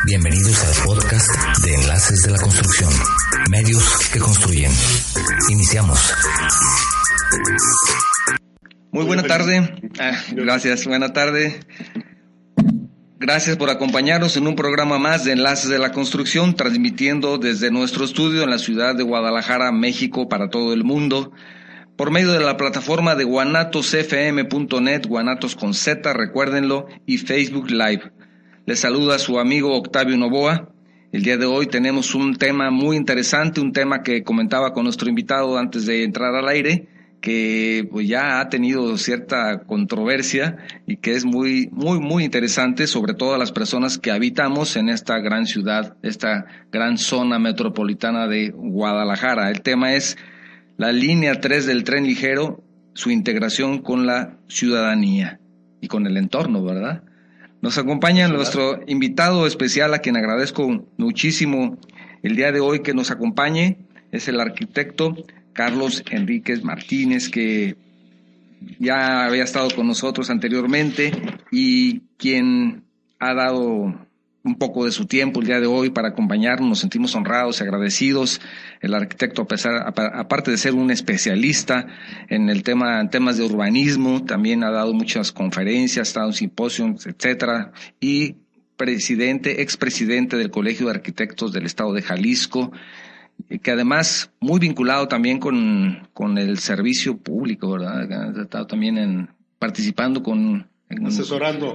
Bienvenidos al podcast de Enlaces de la Construcción, medios que construyen. Iniciamos. Muy buena tarde. Gracias, buena tarde. Gracias por acompañarnos en un programa más de Enlaces de la Construcción, transmitiendo desde nuestro estudio en la ciudad de Guadalajara, México, para todo el mundo, por medio de la plataforma de guanatosfm.net, Guanatos con Z, recuérdenlo, y Facebook Live. Les saluda su amigo Octavio Novoa. El día de hoy tenemos un tema muy interesante, un tema que comentaba con nuestro invitado antes de entrar al aire, que pues ya ha tenido cierta controversia y que es muy interesante, sobre todo a las personas que habitamos en esta gran ciudad, esta gran zona metropolitana de Guadalajara. El tema es la línea 3 del tren ligero, su integración con la ciudadanía y con el entorno, ¿verdad? Nos acompaña nuestro invitado especial, a quien agradezco muchísimo el día de hoy que nos acompañe, es el arquitecto Carlos Enríquez Martínez, que ya había estado con nosotros anteriormente y quien ha dado un poco de su tiempo el día de hoy para acompañarnos. Nos sentimos honrados y agradecidos. El arquitecto, aparte de ser un especialista en temas de urbanismo, también ha dado muchas conferencias, ha estado en simposios, etcétera, y expresidente del Colegio de Arquitectos del Estado de Jalisco, que además muy vinculado también con el servicio público, ¿verdad? Ha estado también participando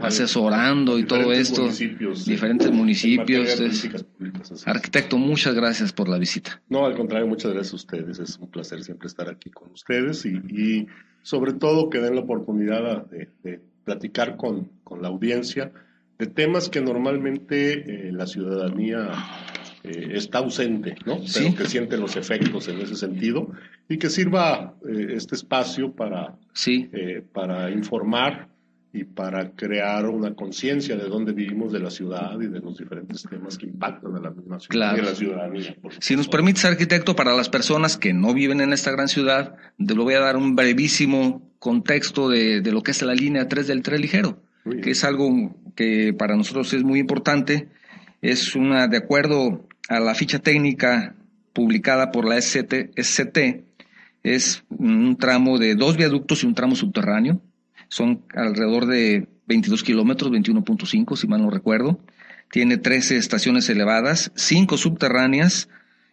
asesorando y todo esto, diferentes municipios. Arquitecto, muchas gracias por la visita. No, al contrario, muchas gracias a ustedes. Es un placer siempre estar aquí con ustedes y sobre todo que den la oportunidad de platicar con la audiencia de temas que normalmente la ciudadanía está ausente, ¿no? Pero sí, que siente los efectos en ese sentido y que sirva este espacio para informar y para crear una conciencia de dónde vivimos, de la ciudad y de los diferentes temas que impactan a la misma ciudad, claro, y a la ciudadanía. Si nos permites, arquitecto, para las personas que no viven en esta gran ciudad, le voy a dar un brevísimo contexto de lo que es la línea 3 del tren ligero, que es algo que para nosotros es muy importante. Es de acuerdo a la ficha técnica publicada por la SCT, es un tramo de 2 viaductos y un tramo subterráneo. Son alrededor de 22 kilómetros, 21.5 si mal no recuerdo. Tiene 13 estaciones elevadas, 5 subterráneas,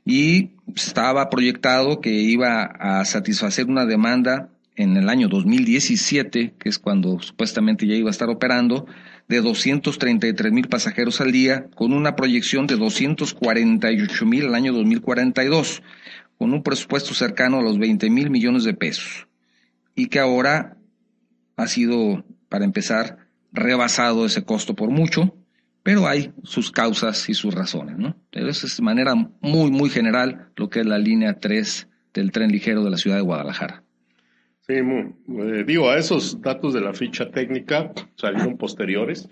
y estaba proyectado que iba a satisfacer una demanda en el año 2017, que es cuando supuestamente ya iba a estar operando, de 233,000 pasajeros al día, con una proyección de 248,000 al año 2042, con un presupuesto cercano a los 20,000 millones de pesos, y que ahora ha sido, para empezar, rebasado ese costo por mucho, pero hay sus causas y sus razones, ¿no? Pero eso es de manera muy general lo que es la línea 3 del tren ligero de la ciudad de Guadalajara. Sí, a esos datos de la ficha técnica salieron posteriores.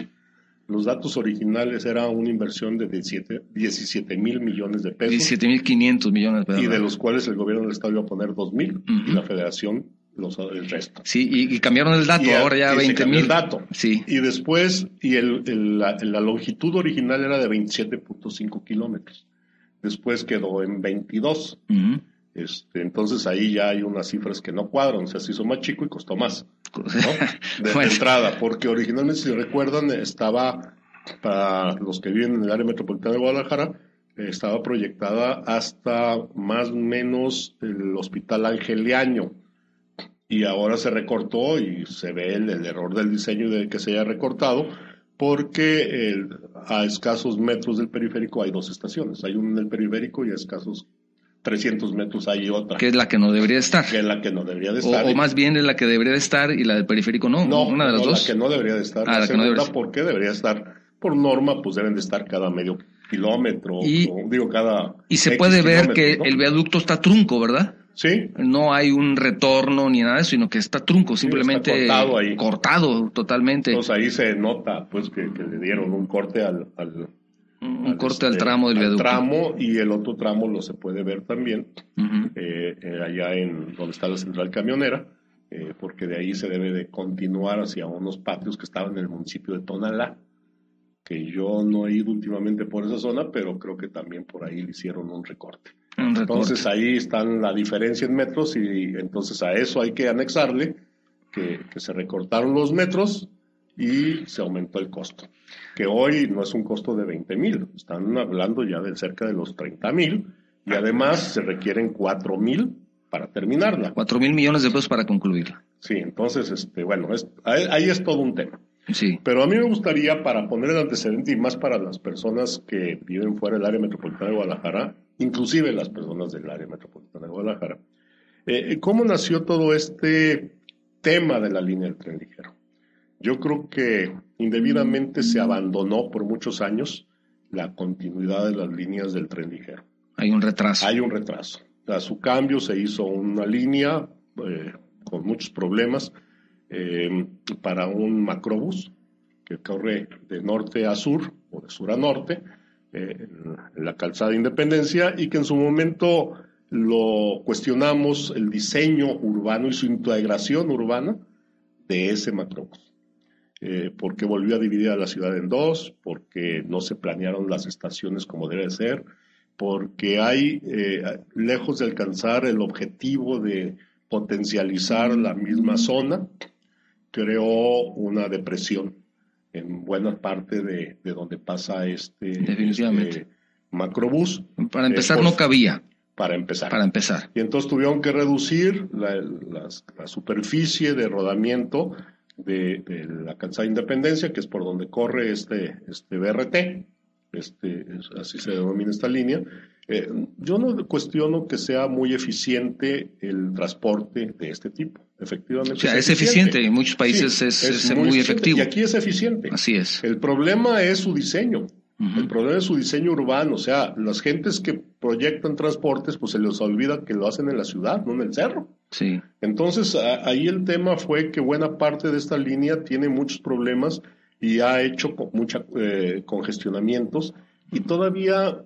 Los datos originales era una inversión de 17,000 millones de pesos. 17,500 millones de pesos. Y de los cuales el gobierno del estado iba a poner 2,000 y la federación el resto. Sí, y cambiaron el dato, ahora ya 20,000. El dato. Sí. Y después, la longitud original era de 27.5 kilómetros. Después quedó en 22. Entonces ahí ya hay unas cifras que no cuadran, o sea, se hizo más chico y costó más, ¿no? De entrada, porque originalmente, si recuerdan, estaba, para los que viven en el área metropolitana de Guadalajara, estaba proyectada hasta más o menos el Hospital Angeliano, y ahora se recortó y se ve el error del diseño de que se haya recortado, porque a escasos metros del periférico hay 2 estaciones, hay una en el periférico y a escasos 300 metros hay otra. Que es la que no debería estar. Que es la que no debería de estar. O más bien es la que debería de estar y la del periférico no. Una de las dos. La que no debería de estar. La segunda, porque debería estar, por norma, pues deben de estar cada medio kilómetro. Y se puede ver que, ¿no?, el viaducto está trunco, ¿verdad? Sí. No hay un retorno ni nada de eso, sino que está trunco, simplemente está cortado ahí. Cortado totalmente. Entonces ahí se nota pues que le dieron un corte al tramo del viaducto. Tramo, y el otro tramo lo se puede ver también, allá en donde está la central camionera, porque de ahí se debe de continuar hacia unos patios que estaban en el municipio de Tonalá. que yo no he ido últimamente por esa zona, pero creo que también por ahí le hicieron un recorte. Entonces ahí está la diferencia en metros y entonces a eso hay que anexarle que se recortaron los metros y se aumentó el costo, que hoy no es un costo de 20,000, están hablando ya de cerca de los 30,000 y además se requieren 4,000 para terminarla. 4,000 millones de pesos para concluirla. Sí, entonces, bueno, ahí es todo un tema. Sí. Pero a mí me gustaría, para poner el antecedente y más para las personas que viven fuera del área metropolitana de Guadalajara, inclusive las personas del área metropolitana de Guadalajara, ¿cómo nació todo este tema de la línea del tren ligero? Yo creo que indebidamente se abandonó por muchos años la continuidad de las líneas del tren ligero. Hay un retraso. Hay un retraso. A su cambio se hizo una línea con muchos problemas para un macrobús que corre de norte a sur o de sur a norte en la calzada Independencia y que en su momento lo cuestionamos el diseño urbano y su integración urbana de ese macrobús. Porque volvió a dividir a la ciudad en dos, porque no se planearon las estaciones como debe ser, porque hay, lejos de alcanzar el objetivo de potencializar la misma zona, creó una depresión en buena parte de donde pasa este macrobús. Para empezar no cabía. Para empezar. Y entonces tuvieron que reducir la superficie de rodamiento de la calzada Independencia, que es por donde corre este BRT, así se denomina esta línea. Yo no cuestiono que sea muy eficiente el transporte de este tipo, efectivamente. O sea, es eficiente, en muchos países sí, es muy efectivo. Y aquí es eficiente. Así es. El problema es su diseño. El problema es su diseño urbano, o sea, las gentes que proyectan transportes, pues se les olvida que lo hacen en la ciudad, no en el cerro. Sí. Entonces, ahí el tema fue que buena parte de esta línea tiene muchos problemas y ha hecho congestionamientos y todavía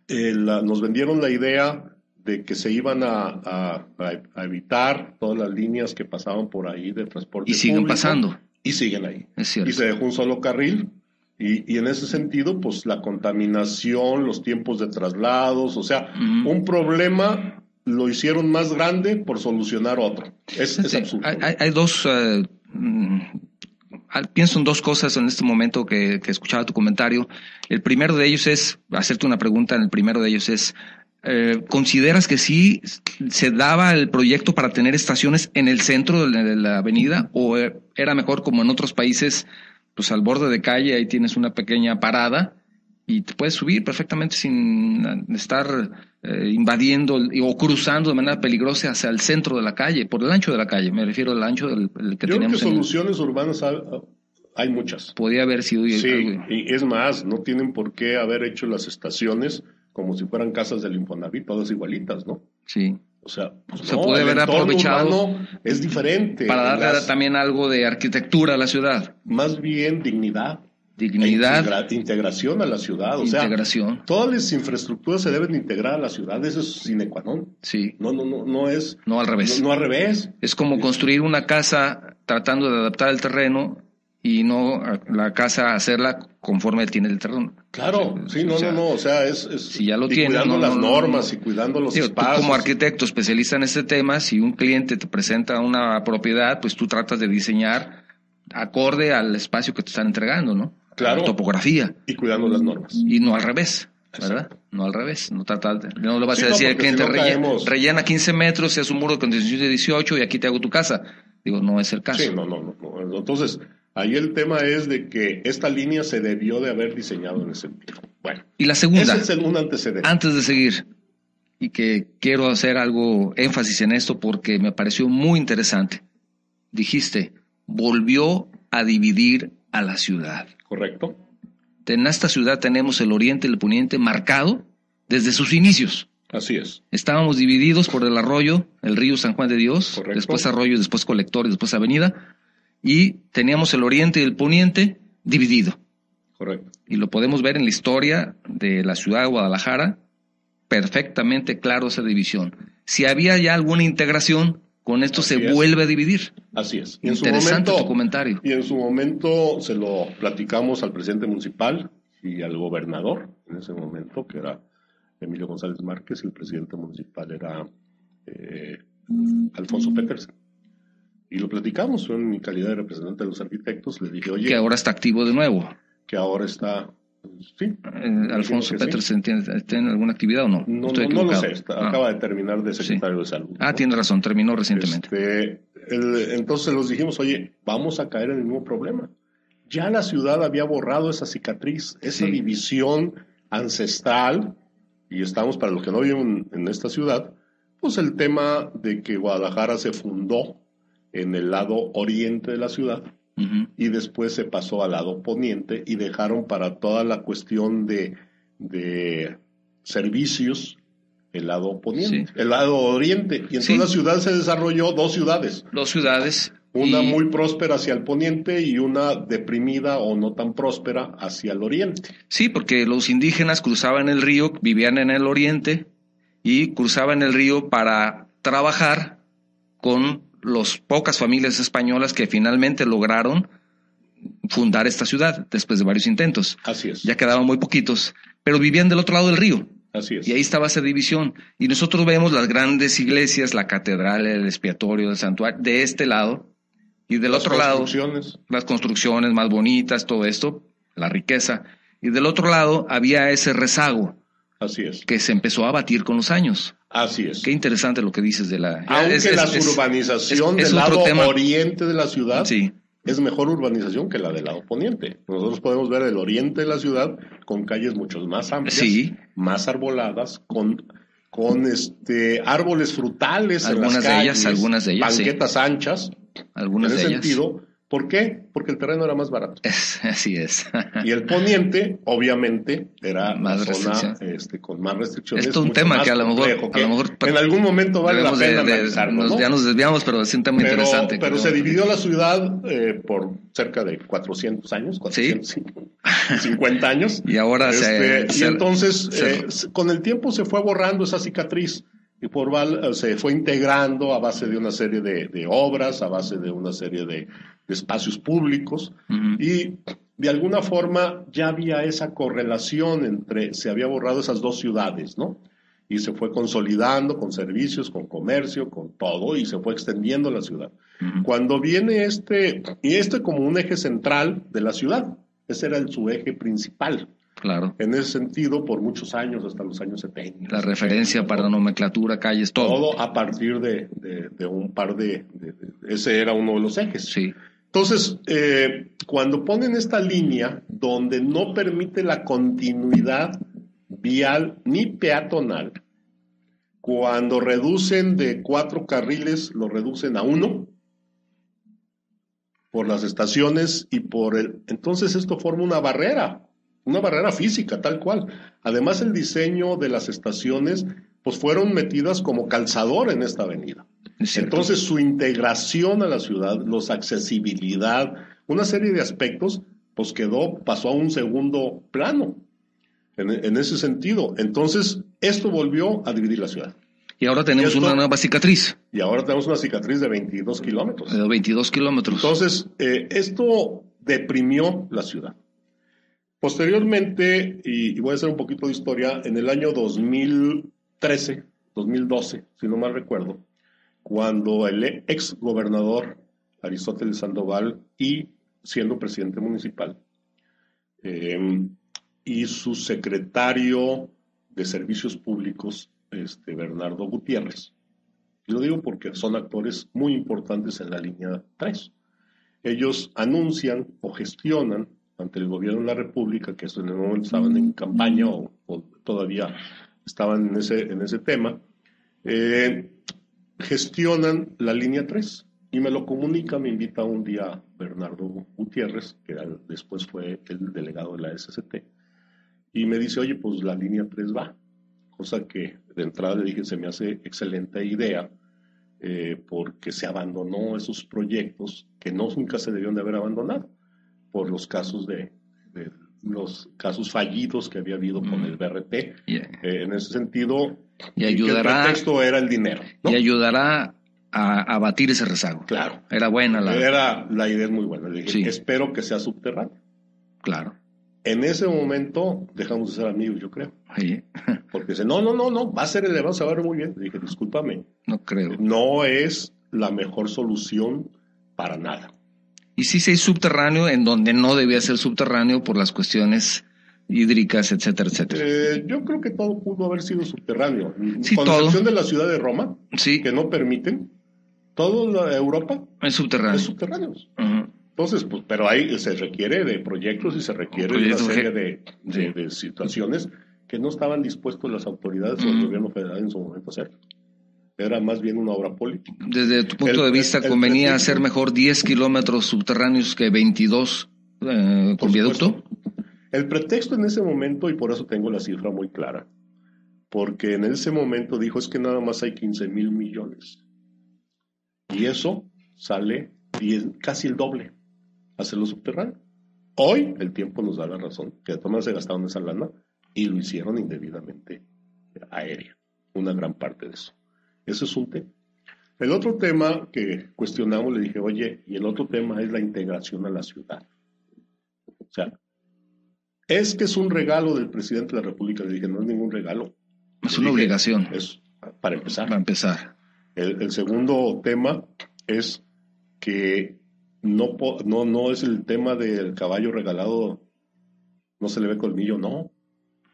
nos vendieron la idea de que se iban a evitar todas las líneas que pasaban por ahí de transporte público. Y siguen pasando. Y siguen ahí. Es cierto. Y se dejó un solo carril. Y en ese sentido, pues la contaminación, los tiempos de traslados, o sea, un problema lo hicieron más grande por solucionar otro. Es absurdo. Hay dos, pienso en dos cosas en este momento que escuchaba tu comentario. El primero de ellos es, hacerte una pregunta, el primero de ellos es, ¿consideras que sí se daba el proyecto para tener estaciones en el centro de la avenida o era mejor como en otros países, pues al borde de calle, ahí tienes una pequeña parada y te puedes subir perfectamente sin estar invadiendo o cruzando de manera peligrosa hacia el centro de la calle, por el ancho de la calle, me refiero al ancho del que Yo tenemos. Creo que soluciones urbanas hay muchas. Podría haber sido. Sí, y es más, no tienen por qué haber hecho las estaciones como si fueran casas del Infonavit, todas igualitas, ¿no? Sí. O sea, pues se puede haber aprovechado. Es diferente. Para darle también algo de arquitectura a la ciudad. Más bien dignidad. Integración a la ciudad. O sea, todas las infraestructuras se deben integrar a la ciudad. Eso es sine qua non. Sí. No es. No al revés. No al revés. Es como construir una casa tratando de adaptar el terreno y no la casa hacerla conforme tiene el terreno. Claro, sí, no. O sea, es si ya lo tiene, cuidando las normas y cuidando los espacios. Tú como arquitecto especialista en este tema, si un cliente te presenta una propiedad, pues tú tratas de diseñar acorde al espacio que te están entregando, ¿no? Claro. La topografía. Y cuidando las normas. Y no al revés, ¿verdad? Exacto. No al revés. No le vas a decir al cliente, rellena 15 metros, es un muro de contención de 18 y aquí te hago tu casa. Digo, no es el caso. Sí, no. Entonces, ahí el tema es de que esta línea se debió de haber diseñado en ese sentido. Bueno. Y la segunda. Ese es el un antecedente. Antes de seguir, y que quiero hacer algo énfasis en esto porque me pareció muy interesante. Dijiste, volvió a dividir a la ciudad. Correcto. En esta ciudad tenemos el oriente y el poniente marcado desde sus inicios. Así es. Estábamos divididos por el arroyo, el río San Juan de Dios, correcto, después arroyo, después colector, después avenida, y teníamos el oriente y el poniente dividido. Correcto. Y lo podemos ver en la historia de la ciudad de Guadalajara, perfectamente claro esa división. Si había ya alguna integración, con esto se vuelve a dividir. Así es. Y interesante tu comentario. Y en su momento se lo platicamos al presidente municipal y al gobernador, en ese momento, que era Emilio González Márquez, y el presidente municipal era Alfonso Petersen. Y lo platicamos, yo en mi calidad de representante de los arquitectos, le dije, oye... Que ahora está activo de nuevo. Que ahora está... Sí. Alfonso Petersen, ¿tiene alguna actividad o no? No lo sé, acaba de terminar de secretario de Salud. ¿No? Tiene razón, terminó recientemente. Entonces los dijimos, oye, vamos a caer en el mismo problema. Ya la ciudad había borrado esa cicatriz, esa división ancestral, y estamos, para los que no viven en esta ciudad, pues el tema de que Guadalajara se fundó en el lado oriente de la ciudad, y después se pasó al lado poniente y dejaron para toda la cuestión de servicios el lado poniente, el lado oriente. Y entonces la ciudad se desarrolló dos ciudades. Una muy próspera hacia el poniente y una deprimida o no tan próspera hacia el oriente. Sí, porque los indígenas cruzaban el río, vivían en el oriente y cruzaban el río para trabajar con las pocas familias españolas que finalmente lograron fundar esta ciudad después de varios intentos. Así es. Ya quedaban muy poquitos, pero vivían del otro lado del río. Así es. Y ahí estaba esa división. Y nosotros vemos las grandes iglesias, la catedral, el expiatorio, el santuario, de este lado. Y del otro lado, las construcciones más bonitas, todo esto, la riqueza. Y del otro lado había ese rezago. Así es. Que se empezó a abatir con los años. Así es. Qué interesante lo que dices de la... Aunque la urbanización del lado oriente de la ciudad es mejor urbanización que la del lado poniente. Nosotros podemos ver el oriente de la ciudad con calles mucho más amplias, más arboladas, con árboles frutales en las calles, algunas de ellas, banquetas anchas. Algunas en ese de ellas. sentido, ¿por qué? Porque el terreno era más barato. Así es. Y el poniente, obviamente, era más zona con más restricciones. Esto es un tema que a lo mejor en algún momento vale la pena analizarlo, ¿no? Ya nos desviamos, pero es un tema interesante. Pero se dividió la ciudad por cerca de 400 años, 450 años. Y ahora entonces, con el tiempo se fue borrando esa cicatriz. Y se fue integrando a base de una serie de obras, a base de una serie de espacios públicos, y de alguna forma ya había esa correlación se había borrado esas dos ciudades, ¿no? Y se fue consolidando con servicios, con comercio, con todo, y se fue extendiendo la ciudad. Cuando viene como un eje central de la ciudad, ese era su eje principal. Claro. En ese sentido, por muchos años, hasta los años 70. La referencia para la nomenclatura, calles, todo. Todo a partir de un par ese era uno de los ejes. Sí. Entonces, cuando ponen esta línea donde no permite la continuidad vial ni peatonal, cuando reducen de 4 carriles, lo reducen a 1 por las estaciones y entonces esto forma una barrera física, tal cual. Además, el diseño de las estaciones, pues fueron metidas como calzador en esta avenida. Entonces, su integración a la ciudad, accesibilidad, una serie de aspectos, pues pasó a un segundo plano, en ese sentido. Entonces, esto volvió a dividir la ciudad. Y ahora tenemos una nueva cicatriz. Y ahora tenemos una cicatriz de 22 kilómetros. De 22 kilómetros. Entonces, esto deprimió la ciudad. Posteriormente, y voy a hacer un poquito de historia, en el año 2013, 2012, si no mal recuerdo, cuando el ex gobernador Aristóteles Sandoval, y siendo presidente municipal, y su secretario de Servicios Públicos, Bernardo Gutiérrez, y lo digo porque son actores muy importantes en la línea 3, ellos anuncian o gestionan ante el gobierno de la República, que en el momento estaban en campaña o todavía estaban en ese tema, gestionan la línea 3 y me lo comunica, me invita un día Bernardo Gutiérrez, que después fue el delegado de la SCT, y me dice, oye, pues la línea 3 va, cosa que de entrada le dije, se me hace excelente idea, porque se abandonó esos proyectos que nunca se debieron de haber abandonado, por los casos los casos fallidos que había habido con el BRT. En ese sentido, y ayudará, el pretexto era el dinero, ¿no? Y ayudará a abatir ese rezago. Claro. Era buena la idea es muy buena. Le dije, sí, espero que sea subterráneo. Claro. En ese momento dejamos de ser amigos, yo creo. Sí. Porque dice, no, va a ser elevado, se va a ver muy bien. Le dije, discúlpame. No creo. No es la mejor solución para nada. Y sí se hizo subterráneo en donde no debía ser subterráneo por las cuestiones hídricas, etcétera, etcétera. Yo creo que todo pudo haber sido subterráneo. Sí, con excepción de la ciudad de Roma, sí, que no permiten, toda Europa es subterráneo. Uh-huh. Entonces, pues, pero ahí se requiere de proyectos y se requiere de una serie de situaciones que no estaban dispuestos las autoridades o el gobierno federal en su momento a hacer. Era más bien una obra política. Desde tu punto de vista, ¿convenía hacer mejor 10 kilómetros subterráneos que 22 con viaducto? El pretexto en ese momento, y por eso tengo la cifra muy clara, porque en ese momento dijo, es que nada más hay 15,000 millones. Y eso sale casi el doble, hacerlo subterráneo. Hoy el tiempo nos da la razón, que de todas maneras se gastaron esa lana y lo hicieron indebidamente aérea, una gran parte de eso. Ese es un tema. El otro tema que cuestionamos, le dije, oye, y el otro tema es la integración a la ciudad. O sea, es que es un regalo del presidente de la República. Le dije, no es ningún regalo. Es una obligación. Es para empezar. Para empezar. El segundo tema es que no es el tema del caballo regalado, no se le ve colmillo, no.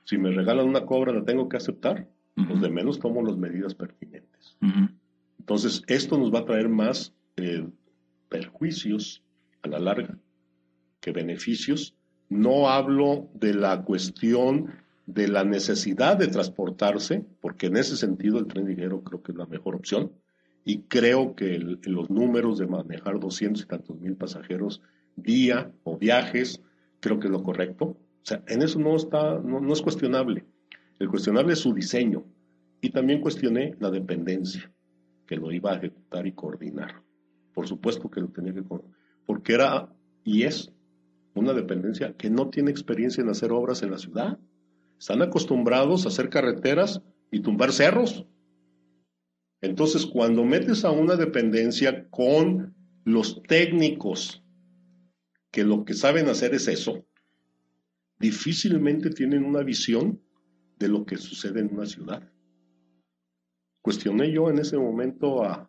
Si me regalan una cobra, la tengo que aceptar. Pues de menos tomo las medidas pertinentes. Entonces, esto nos va a traer más perjuicios a la larga que beneficios. No hablo de la cuestión de la necesidad de transportarse, porque en ese sentido el tren ligero creo que es la mejor opción, y creo que los números de manejar 200 y tantos mil pasajeros día o viajes, creo que es lo correcto. O sea, en eso no es cuestionable. El cuestionable es su diseño. Y también cuestioné la dependencia, que lo iba a ejecutar y coordinar. Por supuesto que lo tenía que coordinar, porque era y es una dependencia que no tiene experiencia en hacer obras en la ciudad. Están acostumbrados a hacer carreteras y tumbar cerros. Entonces, cuando metes a una dependencia con los técnicos que lo que saben hacer es eso, difícilmente tienen una visión de lo que sucede en una ciudad. Cuestioné yo en ese momento al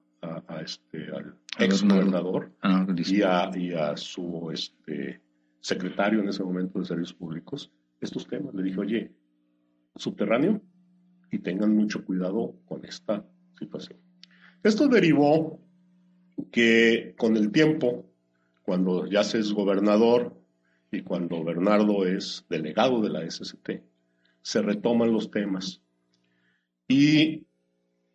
ex gobernador y a su secretario en ese momento de Servicios Públicos estos temas. Le dije, oye, subterráneo, y tengan mucho cuidado con esta situación. Esto derivó que con el tiempo, cuando ya se es gobernador y cuando Bernardo es delegado de la SCT, se retoman los temas. Y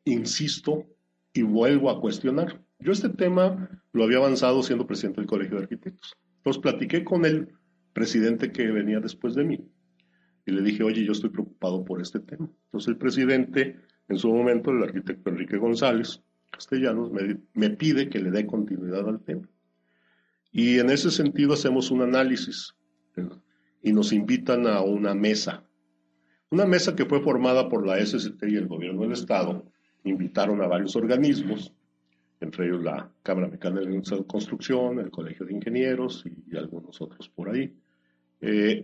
insisto y vuelvo a cuestionar. Yo este tema lo había avanzado siendo presidente del Colegio de Arquitectos. Entonces platiqué con el presidente que venía después de mí y le dije, oye, yo estoy preocupado por este tema. Entonces el presidente, en su momento, el arquitecto Enrique González Castellanos, me pide que le dé continuidad al tema. Y en ese sentido hacemos un análisis y nos invitan a una mesa que fue formada por la SCT y el gobierno del Estado. Invitaron a varios organismos, entre ellos la Cámara Mexicana de Construcción, el Colegio de Ingenieros y algunos otros por ahí.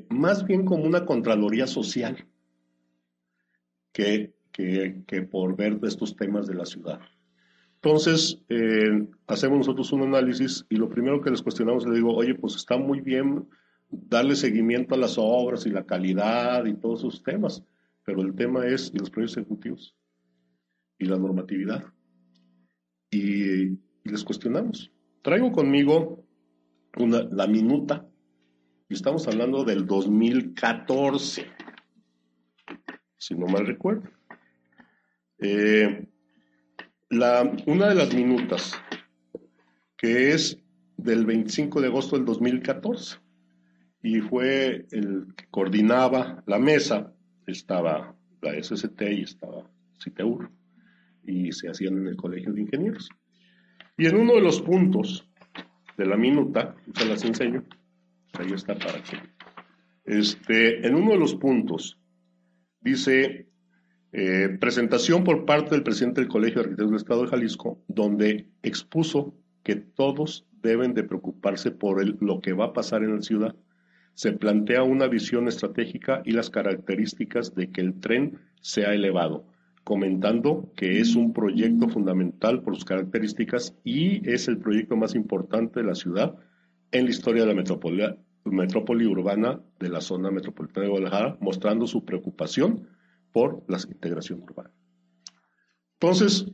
Más bien como una contraloría social que por ver de estos temas de la ciudad. Entonces, hacemos nosotros un análisis y lo primero que les cuestionamos, le digo, oye, pues está muy bien darle seguimiento a las obras y la calidad y todos esos temas, pero el tema es los proyectos ejecutivos y la normatividad. Y les cuestionamos. Traigo conmigo la minuta, y estamos hablando del 2014, si no mal recuerdo. Una de las minutas, que es del 25 de agosto del 2014, y fue el que coordinaba la mesa, estaba la SCT y estaba CITEUR, y se hacían en el Colegio de Ingenieros. Y en uno de los puntos de la minuta, se las enseño, ahí está para que, en uno de los puntos dice Presentación por parte del presidente del Colegio de Arquitectos del Estado de Jalisco, donde expuso que todos deben de preocuparse por lo que va a pasar en la ciudad. Se plantea una visión estratégica y las características de que el tren sea elevado, comentando que es un proyecto fundamental por sus características y es el proyecto más importante de la ciudad en la historia de la metrópoli urbana de la zona metropolitana de Guadalajara, mostrando su preocupación por la integración urbana. Entonces,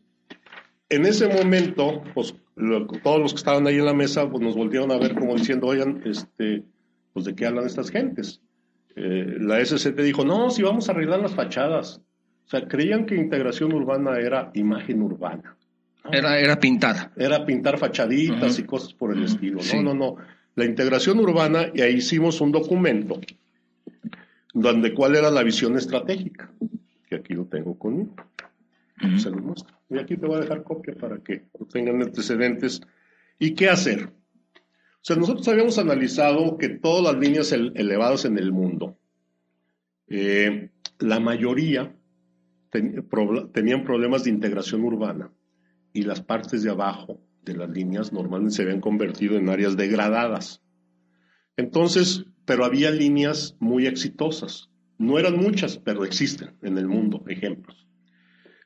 en ese momento, pues, todos los que estaban ahí en la mesa pues, nos volvieron a ver como diciendo, oigan, pues ¿de qué hablan estas gentes? La SCT dijo, no, si vamos a arreglar las fachadas. O sea, creían que integración urbana era imagen urbana. ¿No? Era pintar. Era pintar fachaditas y cosas por el estilo. Sí. No. La integración urbana, y ahí hicimos un documento donde cuál era la visión estratégica, que aquí lo tengo conmigo. Se lo muestro. Y aquí te voy a dejar copia para que tengan antecedentes. ¿Y qué hacer? O sea, nosotros habíamos analizado que todas las líneas elevadas en el mundo, la mayoría tenían problemas de integración urbana y las partes de abajo de las líneas normalmente se habían convertido en áreas degradadas. Entonces, pero había líneas muy exitosas. No eran muchas, pero existen en el mundo ejemplos.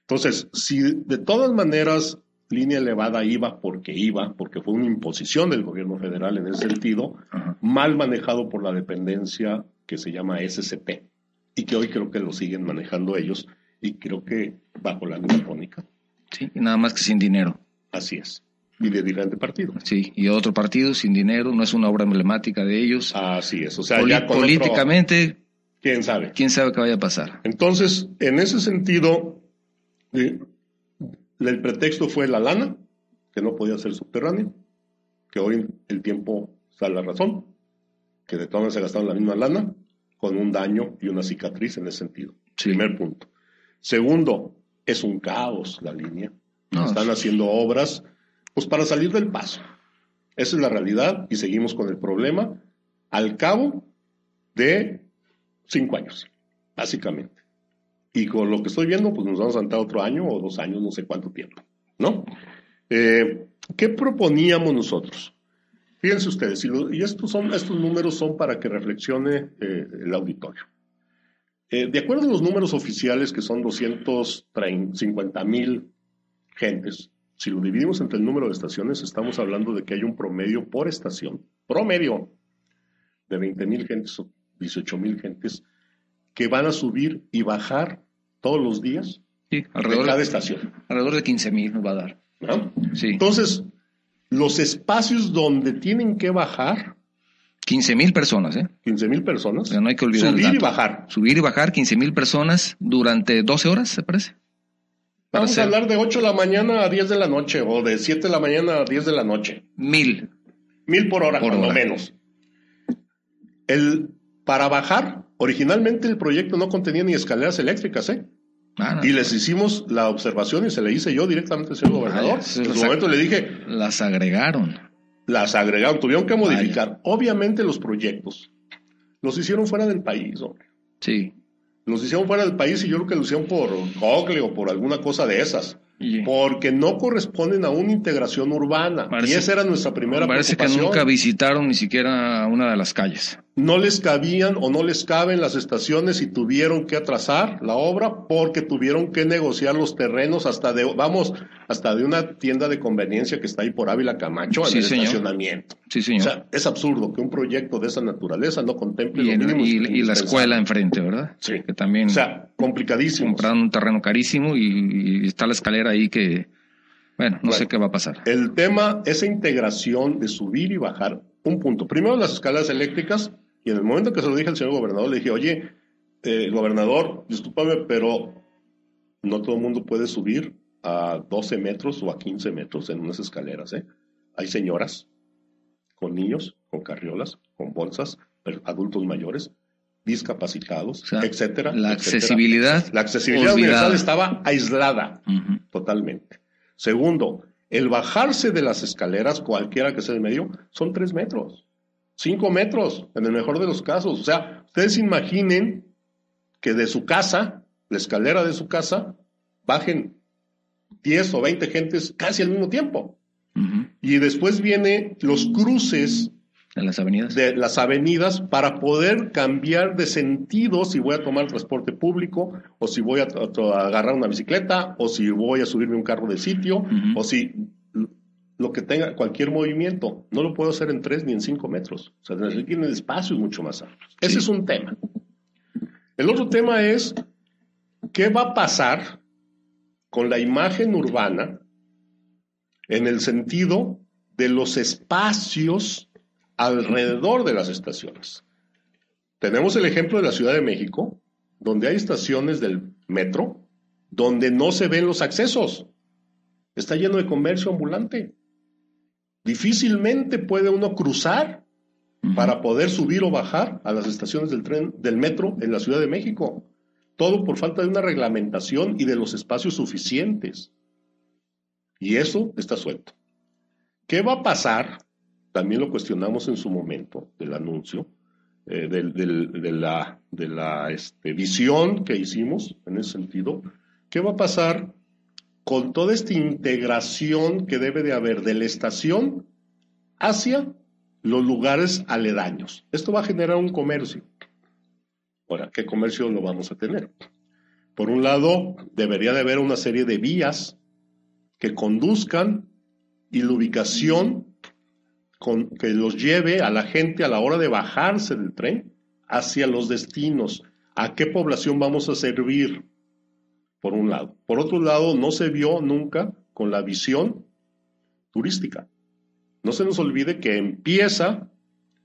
Entonces, si de todas maneras línea elevada iba porque fue una imposición del gobierno federal en ese sentido, mal manejado por la dependencia que se llama SCP, y que hoy creo que lo siguen manejando ellos, y creo que bajo la misma tónica. Sí, y nada más que sin dinero. Así es. Y de diferente partido. Sí, y otro partido sin dinero, no es una obra emblemática de ellos. Así es, o sea, ya con políticamente, ¿quién sabe? ¿Quién sabe qué vaya a pasar? Entonces, en ese sentido, el pretexto fue la lana, que no podía ser subterránea, que hoy el tiempo da la razón, que de todas maneras se gastaron la misma lana, con un daño y una cicatriz en ese sentido. Sí. Primer punto. Segundo, es un caos la línea. Están haciendo obras pues para salir del paso. Esa es la realidad y seguimos con el problema al cabo de 5 años, básicamente. Y con lo que estoy viendo, pues nos vamos a entrar otro año o 2 años, no sé cuánto tiempo, ¿no? ¿Qué proponíamos nosotros? Fíjense ustedes, y estos números son para que reflexione el auditorio. De acuerdo a los números oficiales, que son 250,000 gentes, si lo dividimos entre el número de estaciones, estamos hablando de que hay un promedio por estación, promedio de 20,000 gentes o 18,000 gentes, que van a subir y bajar todos los días de cada estación. Alrededor de 15,000 nos va a dar. ¿No? Sí. Entonces, los espacios donde tienen que bajar... 15,000 personas, 15,000 personas. Pero no hay que olvidar subir y bajar. Subir y bajar 15,000 personas durante 12 horas, ¿se parece? Vamos a hablar de 8 de la mañana a 10 de la noche, o de 7 de la mañana a 10 de la noche. 1,000. 1,000 por hora, por lo menos. Para bajar, originalmente el proyecto no contenía ni escaleras eléctricas, no. Y les hicimos la observación y se le hice yo directamente al señor gobernador. En su momento le dije... Las agregaron, tuvieron que modificar. Vaya. Obviamente los proyectos los hicieron fuera del país, hombre. Sí. Los hicieron fuera del país y yo creo que lo hicieron por Google o por alguna cosa de esas. Porque no corresponden a una integración urbana. Y esa era nuestra primera preocupación. Parece que nunca visitaron ni siquiera una de las calles. No les cabían o no les caben las estaciones y tuvieron que atrasar la obra porque tuvieron que negociar los terrenos hasta de una tienda de conveniencia que está ahí por Ávila Camacho en el estacionamiento. Sí, señor. O sea, es absurdo que un proyecto de esa naturaleza no contemple lo mínimo. Y la escuela enfrente, ¿verdad? Sí. Que también... O sea, complicadísimo. Compraron un terreno carísimo y está la escalera ahí que... Bueno, no sé qué va a pasar. El tema, esa integración de subir y bajar, un punto. Primero las escaleras eléctricas, y en el momento que se lo dije al señor gobernador, le dije, oye, gobernador, discúlpame, pero no todo el mundo puede subir a 12 metros o a 15 metros en unas escaleras, Hay señoras con niños, con carriolas, con bolsas, adultos mayores, discapacitados, etcétera. La accesibilidad universal estaba aislada totalmente. Segundo, el bajarse de las escaleras, cualquiera que sea el medio, son 3 metros, 5 metros, en el mejor de los casos. O sea, ustedes imaginen que de su casa la escalera de su casa, bajen 10 o 20 gentes casi al mismo tiempo. Y después vienen los cruces de las avenidas para poder cambiar de sentido si voy a tomar transporte público, o si voy a agarrar una bicicleta, o si voy a subirme un carro de sitio, o si lo que tenga, cualquier movimiento. No lo puedo hacer en 3 ni en 5 metros. O sea, requieren espacios mucho más amplios. Ese es un tema. El otro tema es, ¿qué va a pasar con la imagen urbana en el sentido de los espacios alrededor de las estaciones? Tenemos el ejemplo de la Ciudad de México, donde hay estaciones del metro donde no se ven los accesos. Está lleno de comercio ambulante. Difícilmente puede uno cruzar para poder subir o bajar a las estaciones del metro en la Ciudad de México. Todo por falta de una reglamentación y de los espacios suficientes. Y eso está suelto. ¿Qué va a pasar? También lo cuestionamos en su momento del anuncio, de la visión que hicimos en ese sentido. ¿Qué va a pasar con toda esta integración que debe de haber de la estación hacia los lugares aledaños? Esto va a generar un comercio. Ahora, ¿qué comercio lo vamos a tener? Por un lado, debería de haber una serie de vías que conduzcan y la ubicación que los lleve a la gente a la hora de bajarse del tren hacia los destinos. ¿A qué población vamos a servir? Por un lado. Por otro lado, no se vio nunca con la visión turística. No se nos olvide que empieza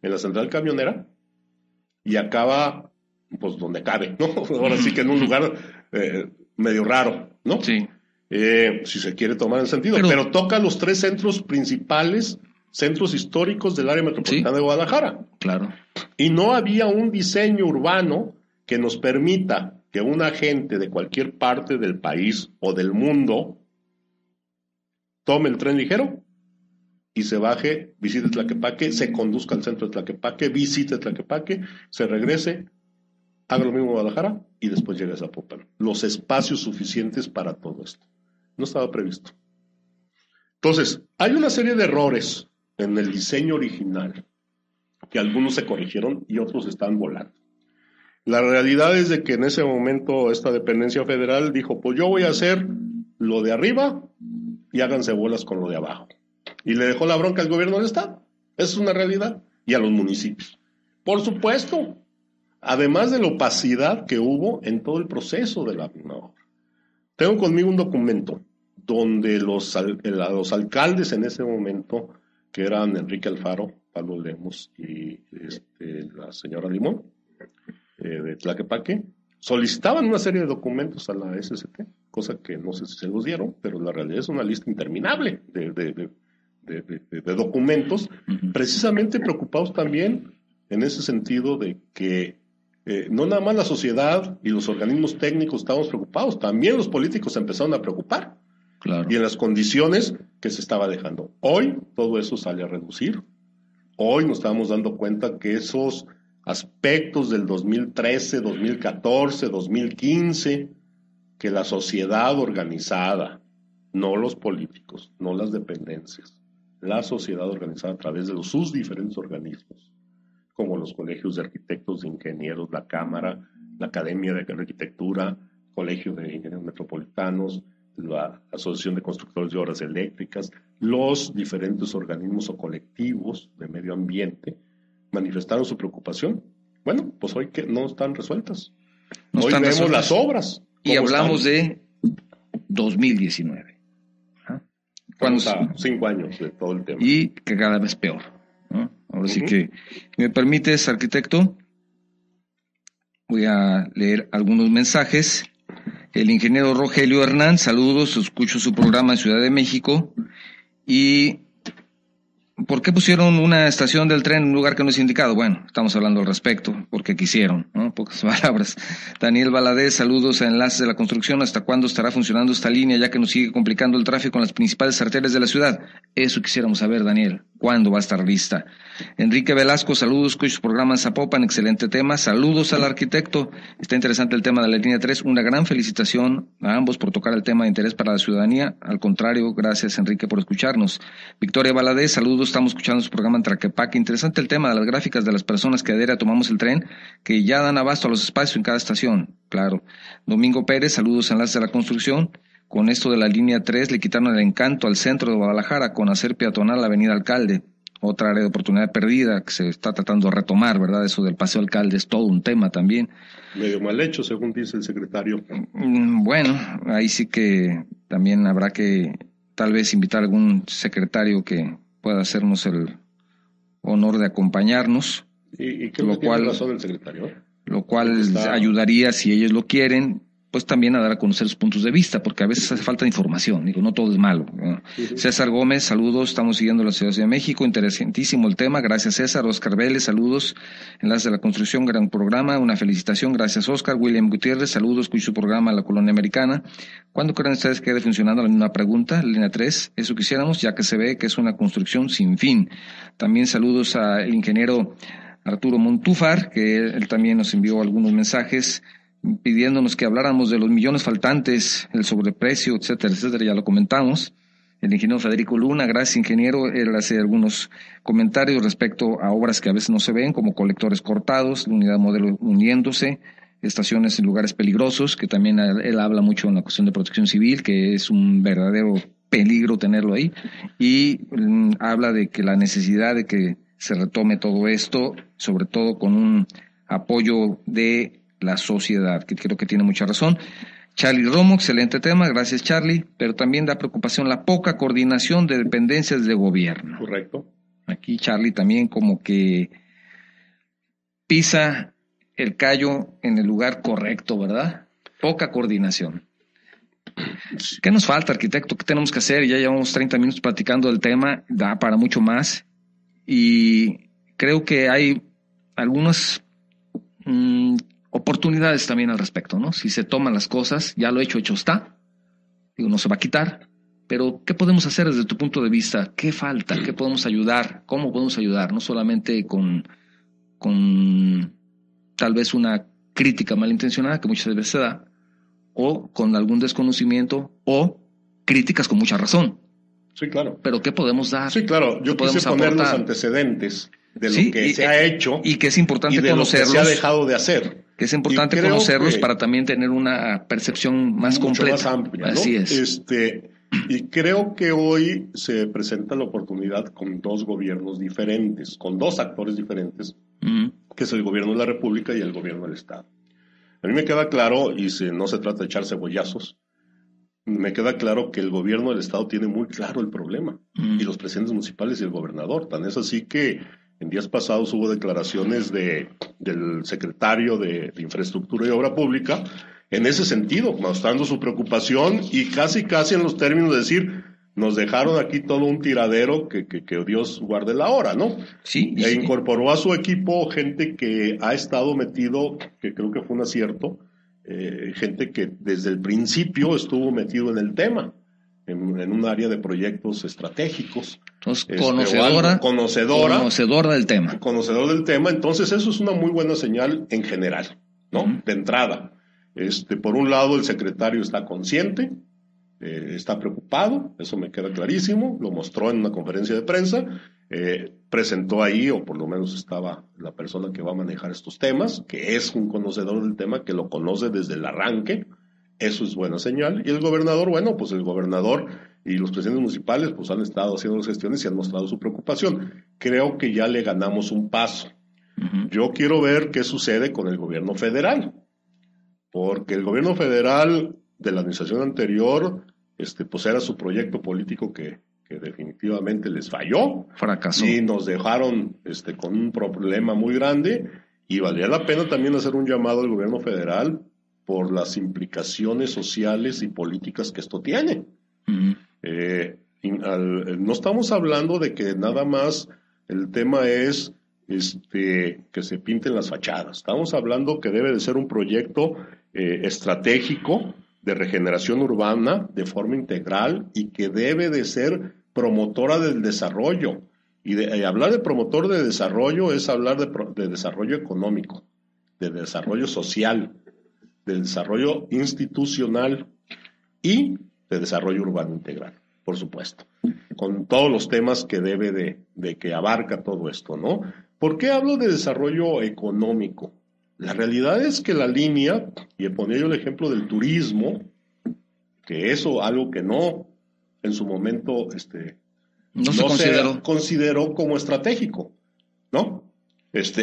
en la central camionera y acaba, pues, donde cabe, ¿no? Ahora sí que en un lugar medio raro, ¿no? Sí. Si se quiere tomar el sentido. Pero toca los 3 centros principales, centros históricos del área metropolitana de Guadalajara. Claro. Y no había un diseño urbano que nos permita que una gente de cualquier parte del país o del mundo tome el tren ligero y se baje, visite Tlaquepaque, se conduzca al centro de Tlaquepaque, visite Tlaquepaque, se regrese, haga lo mismo en Guadalajara y después llegue a Zapopan. Los espacios suficientes para todo esto. No estaba previsto. Entonces, hay una serie de errores en el diseño original que algunos se corrigieron y otros están volando. La realidad es de que en ese momento esta dependencia federal dijo, pues yo voy a hacer lo de arriba y háganse bolas con lo de abajo. Y le dejó la bronca al gobierno del estado. Esa es una realidad. Y a los municipios. Por supuesto, además de la opacidad que hubo en todo el proceso de la obra. Tengo conmigo un documento donde los alcaldes en ese momento, que eran Enrique Alfaro, Pablo Lemos y la señora Limón, de Tlaquepaque, solicitaban una serie de documentos a la SCT, cosa que no sé si se los dieron, pero la realidad es una lista interminable de documentos, precisamente preocupados también en ese sentido de que no nada más la sociedad y los organismos técnicos estábamos preocupados, también los políticos se empezaron a preocupar. Claro. Y en las condiciones que se estaba dejando. Hoy todo eso sale a reducir. Hoy nos estamos dando cuenta que esos aspectos del 2013, 2014, 2015, que la sociedad organizada, no los políticos, no las dependencias, la sociedad organizada a través de sus diferentes organismos, como los colegios de arquitectos, de ingenieros, la Cámara, la Academia de Arquitectura, Colegio de Ingenieros Metropolitanos, la Asociación de Constructores de Obras Eléctricas, los diferentes organismos o colectivos de medio ambiente, manifestaron su preocupación. Bueno, pues hoy que no están resueltas. Hoy vemos las obras. Y hablamos de 2019. Estamos a 5 años de todo el tema. Y que cada vez peor, ¿no? Ahora sí que, ¿me permites, arquitecto? Voy a leer algunos mensajes. El ingeniero Rogelio Hernán, saludos, escucho su programa en Ciudad de México. ¿Y por qué pusieron una estación del tren en un lugar que no es indicado? Bueno, estamos hablando al respecto, porque quisieron, ¿no? pocas palabras. Daniel Valadez, saludos a Enlaces de la Construcción. ¿Hasta cuándo estará funcionando esta línea, ya que nos sigue complicando el tráfico en las principales arterias de la ciudad? Eso quisiéramos saber, Daniel. ¿Cuándo va a estar lista? Enrique Velasco, saludos, escucho su programa en Zapopan, excelente tema. Saludos al arquitecto. Está interesante el tema de la línea 3. Una gran felicitación a ambos por tocar el tema de interés para la ciudadanía. Al contrario, gracias, Enrique, por escucharnos. Victoria Valadez, saludos, estamos escuchando su programa en Tlaquepaque. Interesante el tema de las gráficas de las personas que adhieren a Tomamos el Tren, que ya dan abasto a los espacios en cada estación. Claro. Domingo Pérez, saludos, Enlaces de la Construcción. Con esto de la línea 3 le quitaron el encanto al centro de Guadalajara con hacer peatonal la avenida Alcalde. Otra área de oportunidad perdida que se está tratando de retomar, ¿verdad? Eso del Paseo Alcalde es todo un tema también. Medio mal hecho, según dice el secretario. Bueno, ahí sí que también habrá que tal vez invitar a algún secretario que pueda hacernos el honor de acompañarnos. ¿Y creo que tiene razón el secretario? Lo cual ayudaría, si ellos lo quieren, pues también a dar a conocer sus puntos de vista, porque a veces hace falta información, digo, no todo es malo. Sí. César Gómez, saludos, estamos siguiendo la Ciudad de México, interesantísimo el tema, gracias César. Oscar Vélez, saludos, Enlace de la Construcción, gran programa, una felicitación, gracias Oscar. William Gutiérrez, saludos, escucho su programa La Colonia Americana. ¿Cuándo creen ustedes que quede funcionando la misma pregunta, línea 3? Eso quisiéramos, ya que se ve que es una construcción sin fin. También saludos al ingeniero Arturo Montúfar, que él también nos envió algunos mensajes pidiéndonos que habláramos de los millones faltantes, el sobreprecio, etcétera, etcétera, ya lo comentamos. El ingeniero Federico Luna, gracias ingeniero, él hace algunos comentarios respecto a obras que a veces no se ven, como colectores cortados, la unidad modelo hundiéndose, estaciones en lugares peligrosos, que también él habla mucho en la cuestión de protección civil, que es un verdadero peligro tenerlo ahí, y habla de que la necesidad de que se retome todo esto, sobre todo con un apoyo de la sociedad, que creo que tiene mucha razón. Charlie Romo, excelente tema, gracias Charlie, pero también da preocupación la poca coordinación de dependencias de gobierno. Correcto. Aquí Charlie también como que pisa el callo en el lugar correcto, ¿verdad? Poca coordinación. ¿Qué nos falta, arquitecto? ¿Qué tenemos que hacer? Ya llevamos 30 minutos platicando del tema, da para mucho más, y creo que hay algunas oportunidades también al respecto, ¿no? Si se toman las cosas, ya lo hecho está, digo, no se va a quitar, pero ¿qué podemos hacer desde tu punto de vista? ¿Qué falta? ¿Qué podemos ayudar? ¿Cómo podemos ayudar? No solamente con tal vez una crítica malintencionada, que muchas veces se da, o con algún desconocimiento, o críticas con mucha razón. Sí, claro. Pero ¿qué podemos dar? Sí, claro. Yo quise poner los antecedentes de lo que se ha hecho y que es importante y de conocerlos, lo que se ha dejado de hacer. Que es importante conocerlos para también tener una percepción más completa. Más amplia, ¿no? Así es. Y creo que hoy se presenta la oportunidad con dos gobiernos diferentes, con dos actores diferentes, que es el gobierno de la República y el gobierno del Estado. A mí me queda claro, y no se trata de echar cebollazos, me queda claro que el gobierno del Estado tiene muy claro el problema, y los presidentes municipales y el gobernador. Tan es así que en días pasados hubo declaraciones del secretario de Infraestructura y Obra Pública en ese sentido, mostrando su preocupación y casi en los términos de decir, nos dejaron aquí todo un tiradero que Dios guarde la hora, ¿no? Sí. E incorporó a su equipo gente que ha estado metido, que creo que fue un acierto, gente que desde el principio estuvo metido en el tema, en un área de proyectos estratégicos. Entonces, conocedora del tema. Conocedor del tema, entonces eso es una muy buena señal en general, ¿no? De entrada. Por un lado, el secretario está consciente, está preocupado, eso me queda clarísimo, lo mostró en una conferencia de prensa, presentó ahí, o por lo menos estaba la persona que va a manejar estos temas, que es un conocedor del tema, que lo conoce desde el arranque, eso es buena señal. Y el gobernador, bueno, pues el gobernador y los presidentes municipales pues han estado haciendo las gestiones y han mostrado su preocupación. Creo que ya le ganamos un paso. Yo quiero ver qué sucede con el gobierno federal, porque el gobierno federal de la administración anterior, pues era su proyecto político que definitivamente les falló. Fracasó. Y nos dejaron con un problema muy grande, y valdría la pena también hacer un llamado al gobierno federal por las implicaciones sociales y políticas que esto tiene. No estamos hablando de que nada más el tema es que se pinten las fachadas. Estamos hablando que debe de ser un proyecto estratégico de regeneración urbana de forma integral y que debe de ser promotora del desarrollo. Y hablar de promotor de desarrollo es hablar de desarrollo económico, de desarrollo social, de desarrollo institucional y de desarrollo urbano integral, por supuesto, con todos los temas que debe de que abarca todo esto, ¿no? ¿Por qué hablo de desarrollo económico? La realidad es que la línea, y ponía yo el ejemplo del turismo, que eso algo que no, en su momento, no se consideró como estratégico, ¿no?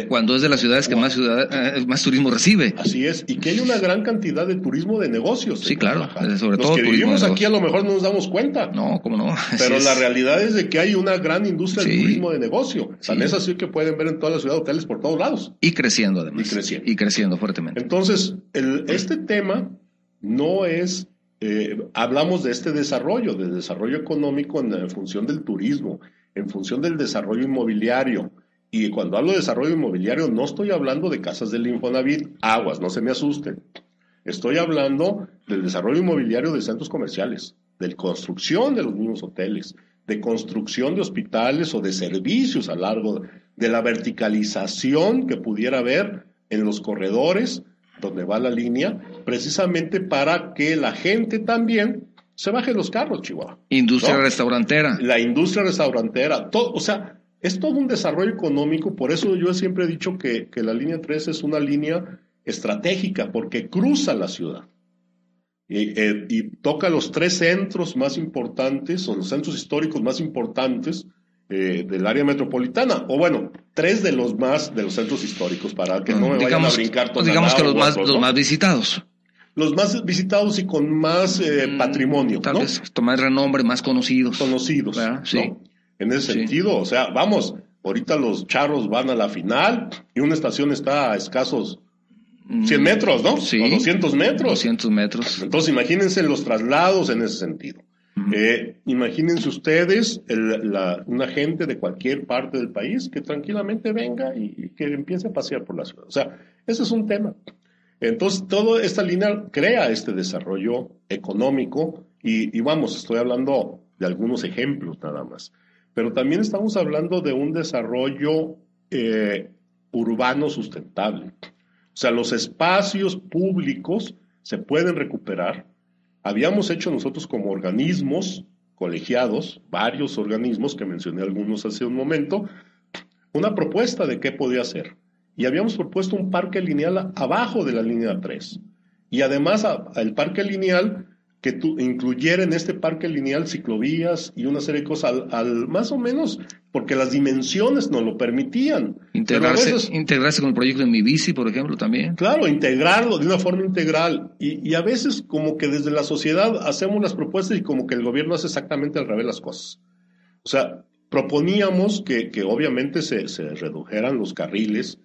Cuando es de las ciudades que más turismo recibe. Así es, y que hay una gran cantidad de turismo de negocios. Sí, claro, sobre todo los que vivimos aquí a lo mejor no nos damos cuenta. No, ¿cómo no? Pero la realidad es de que hay una gran industria de turismo de negocio. Tan es así que pueden ver en toda la ciudad hoteles por todos lados. Y creciendo además. Y creciendo fuertemente. Entonces, este tema no es... hablamos de este desarrollo, de desarrollo económico en función del turismo, en función del desarrollo inmobiliario. Y cuando hablo de desarrollo inmobiliario, no estoy hablando de casas del Infonavit, aguas, no se me asusten. Estoy hablando del desarrollo inmobiliario de centros comerciales, de construcción de los mismos hoteles, de construcción de hospitales o de servicios a largo, de la verticalización que pudiera haber en los corredores donde va la línea, precisamente para que la gente también se baje los carros, Chihuahua. Industria restaurantera. La industria restaurantera, todo, o sea, es todo un desarrollo económico, por eso yo siempre he dicho que la línea 3 es una línea estratégica, porque cruza la ciudad y toca los 3 centros más importantes, o los centros históricos más importantes del área metropolitana, o bueno, 3 de los centros históricos, para que no me vayan a brincar todos. Digamos que los más visitados. Los más visitados y con más patrimonio, tal vez con más renombre, más conocidos. Conocidos, ¿no? Sí. En ese sentido, o sea, vamos, ahorita los charros van a la final y una estación está a escasos 100 metros, ¿no? Sí. O 200 metros. 200 metros. Entonces, imagínense los traslados en ese sentido. Imagínense ustedes una gente de cualquier parte del país que tranquilamente venga y que empiece a pasear por la ciudad. O sea, ese es un tema. Entonces, toda esta línea crea este desarrollo económico y vamos, estoy hablando de algunos ejemplos nada más. Pero también estamos hablando de un desarrollo urbano sustentable. O sea, los espacios públicos se pueden recuperar. Habíamos hecho nosotros como organismos colegiados, varios organismos, que mencioné algunos hace un momento, una propuesta de qué podía hacer. Y habíamos propuesto un parque lineal abajo de la línea 3. Y además el parque lineal, que incluyera en este parque lineal ciclovías y una serie de cosas más o menos, porque las dimensiones nos lo permitían. Integrarse con el proyecto de Mi Bici, por ejemplo, también. Claro, integrarlo de una forma integral. Y a veces como que desde la sociedad hacemos las propuestas y como que el gobierno hace exactamente al revés las cosas. O sea, proponíamos que obviamente se redujeran los carriles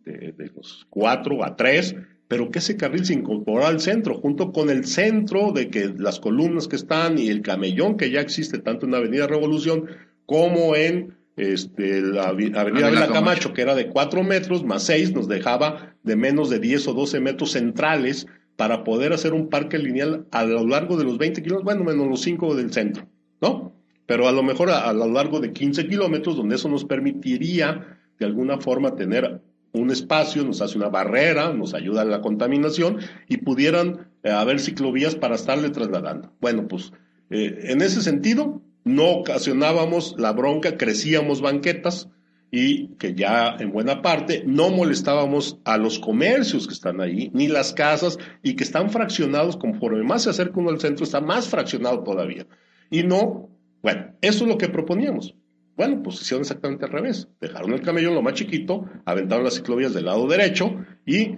de los 4 a 3, pero que ese carril se incorporara al centro, junto con el centro de que las columnas que están y el camellón que ya existe tanto en Avenida Revolución como en la Avenida Ávila Camacho, que era de 4 metros más 6, nos dejaba de menos de 10 o 12 metros centrales para poder hacer un parque lineal a lo largo de los 20 kilómetros, bueno, menos los 5 del centro, ¿no? Pero a lo mejor a lo largo de 15 kilómetros, donde eso nos permitiría de alguna forma tener un espacio, nos hace una barrera, nos ayuda a la contaminación y pudieran haber ciclovías para estarle trasladando. Bueno, pues en ese sentido no ocasionábamos la bronca, crecíamos banquetas y que ya en buena parte no molestábamos a los comercios que están ahí, ni las casas, y que están fraccionados. Conforme más se acerca uno al centro, está más fraccionado todavía. Y no, bueno, eso es lo que proponíamos. Bueno, pues hicieron exactamente al revés. Dejaron el camellón lo más chiquito, aventaron las ciclovías del lado derecho y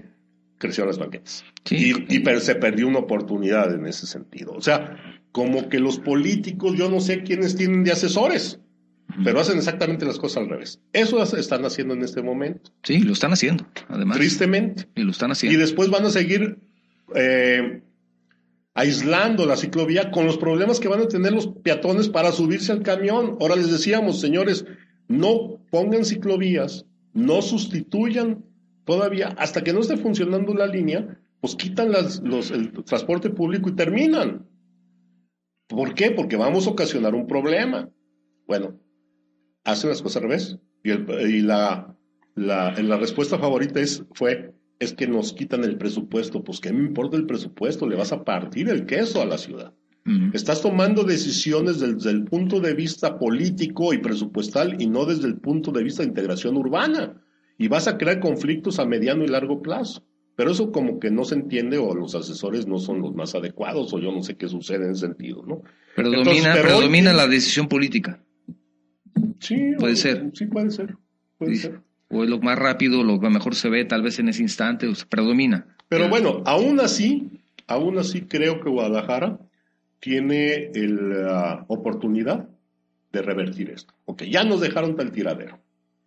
crecieron las banquetas. Sí. Y se perdió una oportunidad en ese sentido. O sea, como que los políticos, yo no sé quiénes tienen de asesores, pero hacen exactamente las cosas al revés. Eso están haciendo en este momento. Sí, lo están haciendo, además. Tristemente. Y lo están haciendo. Y después van a seguir aislando la ciclovía con los problemas que van a tener los peatones para subirse al camión. Ahora les decíamos, señores, no pongan ciclovías no sustituyan todavía, hasta que no esté funcionando la línea, pues quitan el transporte público y terminan. ¿Por qué? Porque vamos a ocasionar un problema. Bueno, hacen las cosas al revés. Y la respuesta favorita es que nos quitan el presupuesto. Pues ¿qué me importa el presupuesto? Le vas a partir el queso a la ciudad. Estás tomando decisiones desde el punto de vista político y presupuestal y no desde el punto de vista de integración urbana. Y vas a crear conflictos a mediano y largo plazo. Pero eso como que no se entiende, o los asesores no son los más adecuados, o yo no sé qué sucede en ese sentido, ¿no? Predomina la decisión política. Sí, puede ser. Sí, puede ser. O es lo más rápido, lo que mejor se ve, tal vez en ese instante, o se predomina. Pero bueno, aún así creo que Guadalajara tiene la oportunidad de revertir esto. Ok, ya nos dejaron tal tiradero.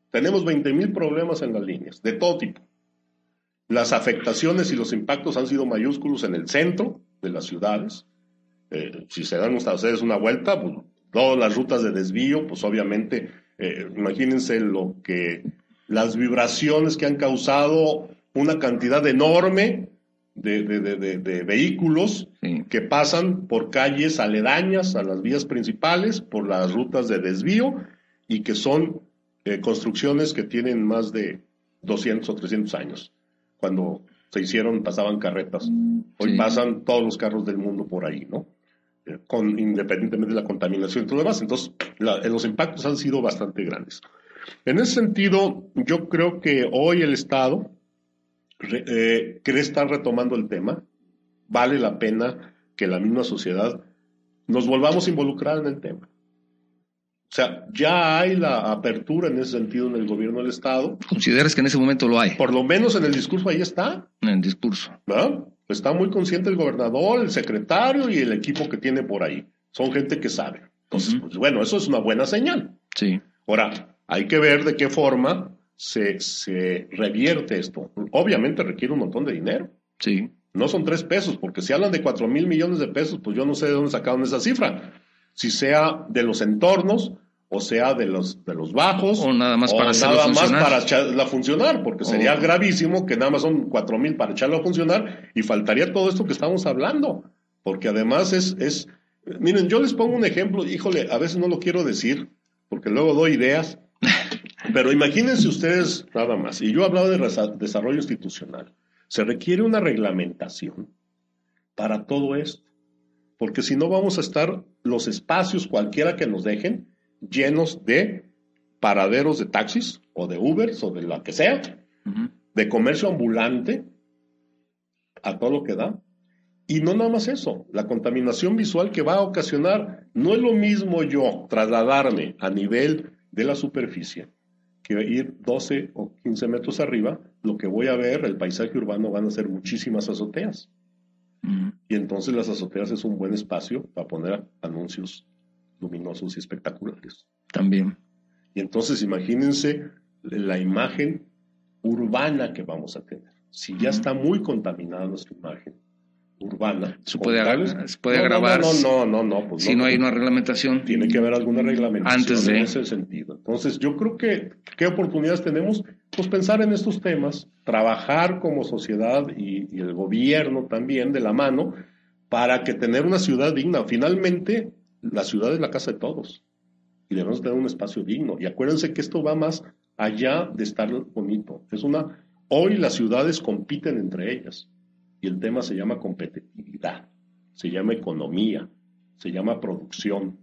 Tenemos 20,000 problemas en las líneas, de todo tipo. Las afectaciones y los impactos han sido mayúsculos en el centro de las ciudades. Si se dan ustedes una vuelta, pues, todas las rutas de desvío, pues obviamente, imagínense las vibraciones que han causado una cantidad enorme de vehículos que pasan por calles aledañas a las vías principales, por las rutas de desvío, y que son construcciones que tienen más de 200 o 300 años. Cuando se hicieron, pasaban carretas. Hoy pasan todos los carros del mundo por ahí, ¿no? Independientemente de la contaminación y todo lo demás. Entonces, los impactos han sido bastante grandes. En ese sentido, yo creo que hoy el Estado cree estar retomando el tema. Vale la pena que la misma sociedad nos volvamos a involucrar en el tema. O sea, ya hay la apertura en ese sentido en el gobierno del Estado. ¿Consideras que en ese momento lo hay? Por lo menos en el discurso ahí está. En el discurso. ¿No? Está muy consciente el gobernador, el secretario y el equipo que tiene por ahí. Son gente que sabe. Entonces, pues bueno, eso es una buena señal. Sí. Ahora, hay que ver de qué forma se revierte esto. Obviamente requiere un montón de dinero. Sí. No son 3 pesos, porque si hablan de 4,000 millones de pesos, pues yo no sé de dónde sacaron esa cifra. Si sea de los entornos, o sea de los bajos, o nada más para echarla a funcionar, porque sería gravísimo que nada más son 4,000 para echarla a funcionar y faltaría todo esto que estamos hablando, porque además miren, yo les pongo un ejemplo, híjole, a veces no lo quiero decir, porque luego doy ideas, pero imagínense ustedes nada más, y yo he hablado de desarrollo institucional, se requiere una reglamentación para todo esto, porque si no vamos a estar los espacios cualquiera que nos dejen, llenos de paraderos de taxis o de Ubers o de la que sea, de comercio ambulante, a todo lo que da. Y no nada más eso, la contaminación visual que va a ocasionar, no es lo mismo yo trasladarme a nivel de la superficie que ir 12 o 15 metros arriba, lo que voy a ver, el paisaje urbano van a ser muchísimas azoteas. Y entonces las azoteas es un buen espacio para poner anuncios luminosos y espectaculares. También. Y entonces imagínense la imagen urbana que vamos a tener. Si ya está muy contaminada nuestra imagen urbana. ¿Se puede agravar? No. Pues si no hay una reglamentación. Tiene que haber alguna reglamentación en ese sentido. Entonces yo creo que, ¿qué oportunidades tenemos? Pues pensar en estos temas, trabajar como sociedad y el gobierno también de la mano para que tener una ciudad digna. Finalmente, la ciudad es la casa de todos y debemos tener un espacio digno. Y acuérdense que esto va más allá de estar bonito. Hoy las ciudades compiten entre ellas y el tema se llama competitividad, se llama economía, se llama producción.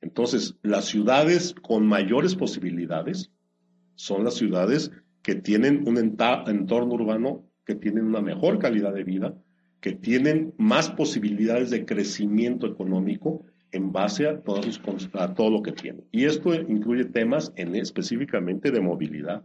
Entonces, las ciudades con mayores posibilidades son las ciudades que tienen un entorno urbano, que tienen una mejor calidad de vida, que tienen más posibilidades de crecimiento económico en base a todo lo que tienen. Y esto incluye temas específicamente de movilidad,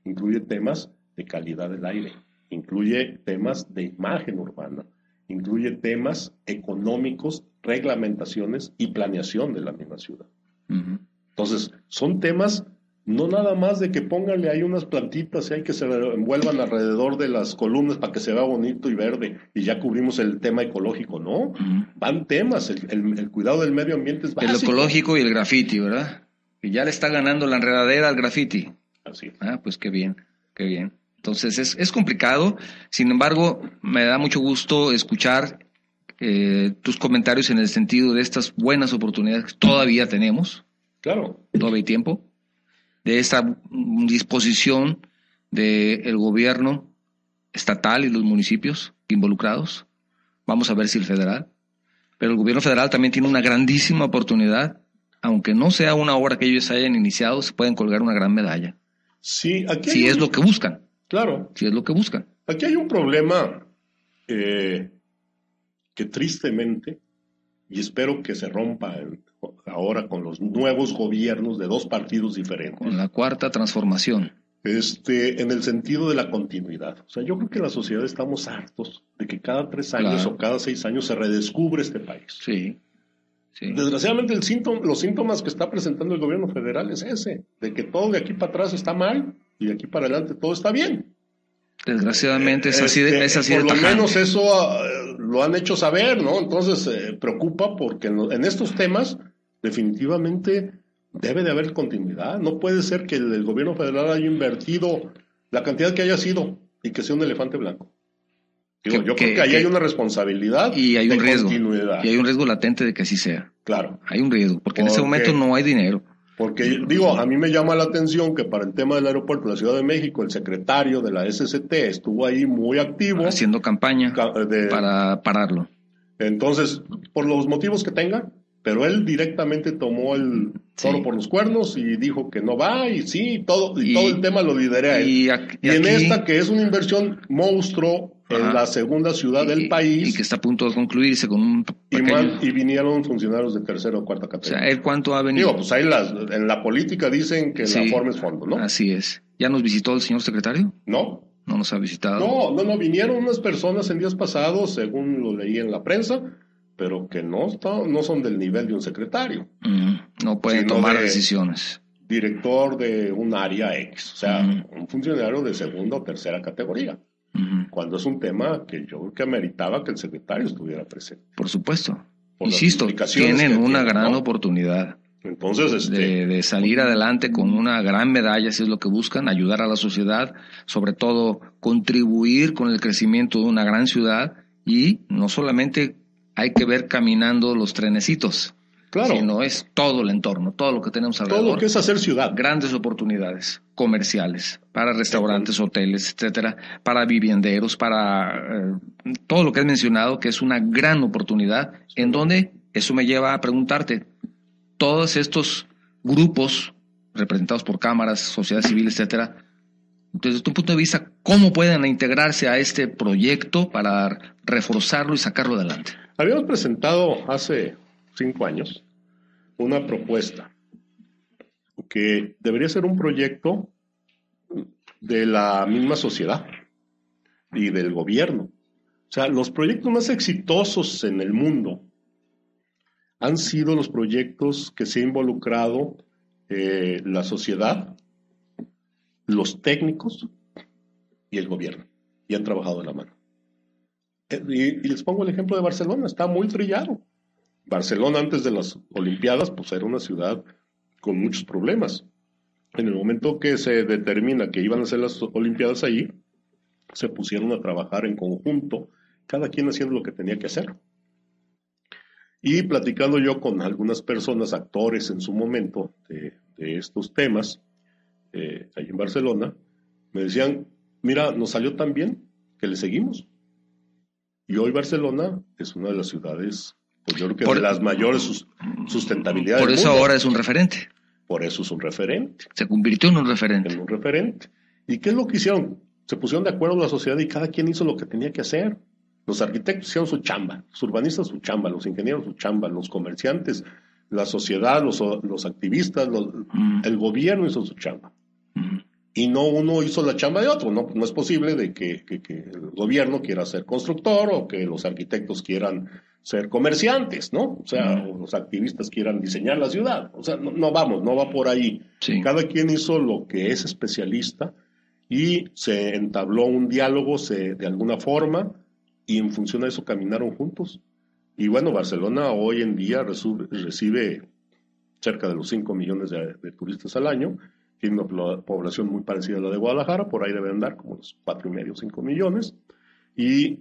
incluye temas de calidad del aire, incluye temas de imagen urbana, incluye temas económicos, reglamentaciones y planeación de la misma ciudad. Entonces, son temas no nada más de que pónganle ahí unas plantitas y hay que se envuelvan alrededor de las columnas para que se vea bonito y verde y ya cubrimos el tema ecológico, ¿no? Van temas, el cuidado del medio ambiente es básico. El ecológico y el graffiti, ¿verdad? Que ya le está ganando la enredadera al graffiti. Así. Pues qué bien, qué bien. Entonces es complicado, sin embargo, me da mucho gusto escuchar tus comentarios en el sentido de estas buenas oportunidades que todavía tenemos. Claro. Todavía hay tiempo. De esta disposición del gobierno estatal y los municipios involucrados. Vamos a ver si el federal. Pero el gobierno federal también tiene una grandísima oportunidad. Aunque no sea una obra que ellos hayan iniciado, se pueden colgar una gran medalla. Sí, aquí si es lo que buscan. Claro. Si es lo que buscan. Aquí hay un problema que tristemente, y espero que se rompa ahora con los nuevos gobiernos de dos partidos diferentes. Con la cuarta transformación. En el sentido de la continuidad. O sea, yo creo que la sociedad estamos hartos de que cada 3 años o cada 6 años se redescubre este país. Sí. Sí. Desgraciadamente los síntomas que está presentando el gobierno federal es ese, de que todo de aquí para atrás está mal y de aquí para adelante todo está bien. Desgraciadamente es así de por lo menos eso lo han hecho saber, ¿no? Entonces preocupa porque en estos temas definitivamente debe de haber continuidad. No puede ser que el gobierno federal haya invertido la cantidad que haya sido y que sea un elefante blanco. Yo creo que ahí hay una responsabilidad y hay un riesgo, continuidad. Y hay un riesgo latente de que así sea. Claro. Hay un riesgo, porque en ese momento no hay dinero. Porque, a mí me llama la atención que para el tema del aeropuerto de la Ciudad de México, el secretario de la SCT estuvo ahí muy activo. Haciendo campaña para pararlo. Entonces, por los motivos que tenga, pero él directamente tomó el toro por los cuernos y dijo que no va, y todo el tema lo lidera él. Y en esta, que es una inversión monstruo en la segunda ciudad del país. Y que está a punto de concluirse con un pequeño... Y vinieron funcionarios de tercera o cuarta categoría. O sea, ¿él cuánto ha venido? Pues ahí en la política dicen que la forma es fondo, ¿no? Así es. ¿Ya nos visitó el señor secretario? No. ¿No nos ha visitado? No, vinieron unas personas en días pasados, según lo leí en la prensa, pero que no son del nivel de un secretario. No pueden tomar decisiones. Director de un área X, o sea, un funcionario de segunda o tercera categoría. Cuando es un tema que yo creo que ameritaba que el secretario estuviera presente. Por supuesto. Insisto, tienen una gran oportunidad. Entonces, de salir adelante con una gran medalla, si es lo que buscan, ayudar a la sociedad, sobre todo contribuir con el crecimiento de una gran ciudad, y no solamente hay que ver caminando los trenecitos, sino es todo el entorno, todo lo que tenemos alrededor. Todo lo que es hacer ciudad. Grandes oportunidades comerciales, para restaurantes, hoteles, etcétera, para vivienderos, para todo lo que has mencionado, que es una gran oportunidad, en donde eso me lleva a preguntarte, todos estos grupos representados por cámaras, sociedad civil, etcétera, desde tu punto de vista, ¿cómo pueden integrarse a este proyecto para reforzarlo y sacarlo adelante? Habíamos presentado hace 5 años una propuesta que debería ser un proyecto de la misma sociedad y del gobierno. O sea, los proyectos más exitosos en el mundo han sido los proyectos que se ha involucrado la sociedad, los técnicos y el gobierno, y han trabajado de la mano. Y les pongo el ejemplo de Barcelona, está muy trillado. Barcelona antes de las Olimpiadas pues era una ciudad con muchos problemas. En el momento que se determina que iban a ser las Olimpiadas allí, se pusieron a trabajar en conjunto, cada quien haciendo lo que tenía que hacer. Y platicando yo con algunas personas, actores en su momento de estos temas, ahí en Barcelona, me decían, mira, nos salió tan bien que le seguimos. Y hoy Barcelona es una de las ciudades, pues yo creo que de las mayores sustentabilidades. Por eso ahora es un referente. Por eso es un referente. Se convirtió en un referente. En un referente. ¿Y qué es lo que hicieron? Se pusieron de acuerdo la sociedad y cada quien hizo lo que tenía que hacer. Los arquitectos hicieron su chamba, los urbanistas su chamba, los ingenieros su chamba, los comerciantes, la sociedad, los activistas, el gobierno hizo su chamba. Y no uno hizo la chamba de otro. No es posible de que el gobierno quiera ser constructor o que los arquitectos quieran ser comerciantes, ¿no? O sea, o los activistas quieran diseñar la ciudad. O sea, no va por ahí. Sí. Cada quien hizo lo que es especialista y se entabló un diálogo de alguna forma y en función de eso caminaron juntos. Y bueno, Barcelona hoy en día recibe cerca de los 5 millones de turistas al año, tiene una población muy parecida a la de Guadalajara, por ahí debe andar como los 4.5, 5 millones, y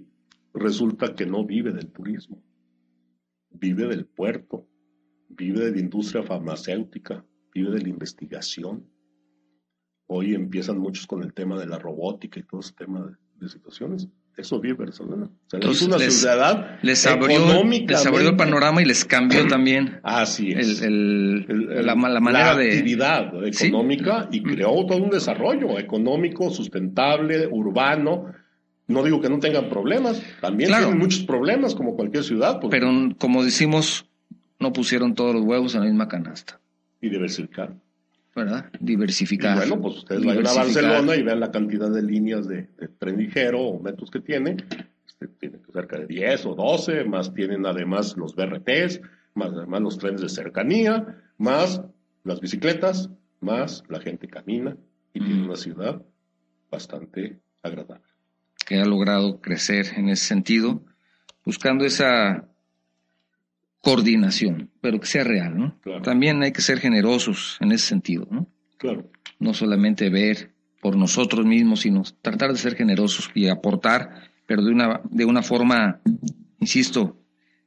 resulta que no vive del turismo, vive del puerto, vive de la industria farmacéutica, vive de la investigación. Hoy empiezan muchos con el tema de la robótica y todo ese tema de situaciones. Eso vive Barcelona. O sea, entonces, es una ciudad les abrió el panorama y les cambió también así es. la manera de actividad económica, ¿sí? Y creó todo un desarrollo económico, sustentable, urbano. No digo que no tengan problemas, también tienen muchos problemas como cualquier ciudad. Pero como decimos, no pusieron todos los huevos en la misma canasta. Y diversificar. ¿Verdad? Diversificar. Y bueno, pues ustedes vayan a Barcelona y vean la cantidad de líneas de tren ligero o metros que tiene. Tiene cerca de 10 o 12, más tienen además los BRTs, más además los trenes de cercanía, más las bicicletas, más la gente camina y tiene una ciudad bastante agradable. Que ha logrado crecer en ese sentido, buscando esa coordinación, pero que sea real, ¿no? Claro. También hay que ser generosos en ese sentido, ¿no? Claro. No solamente ver por nosotros mismos, sino tratar de ser generosos y aportar, pero de una forma, insisto,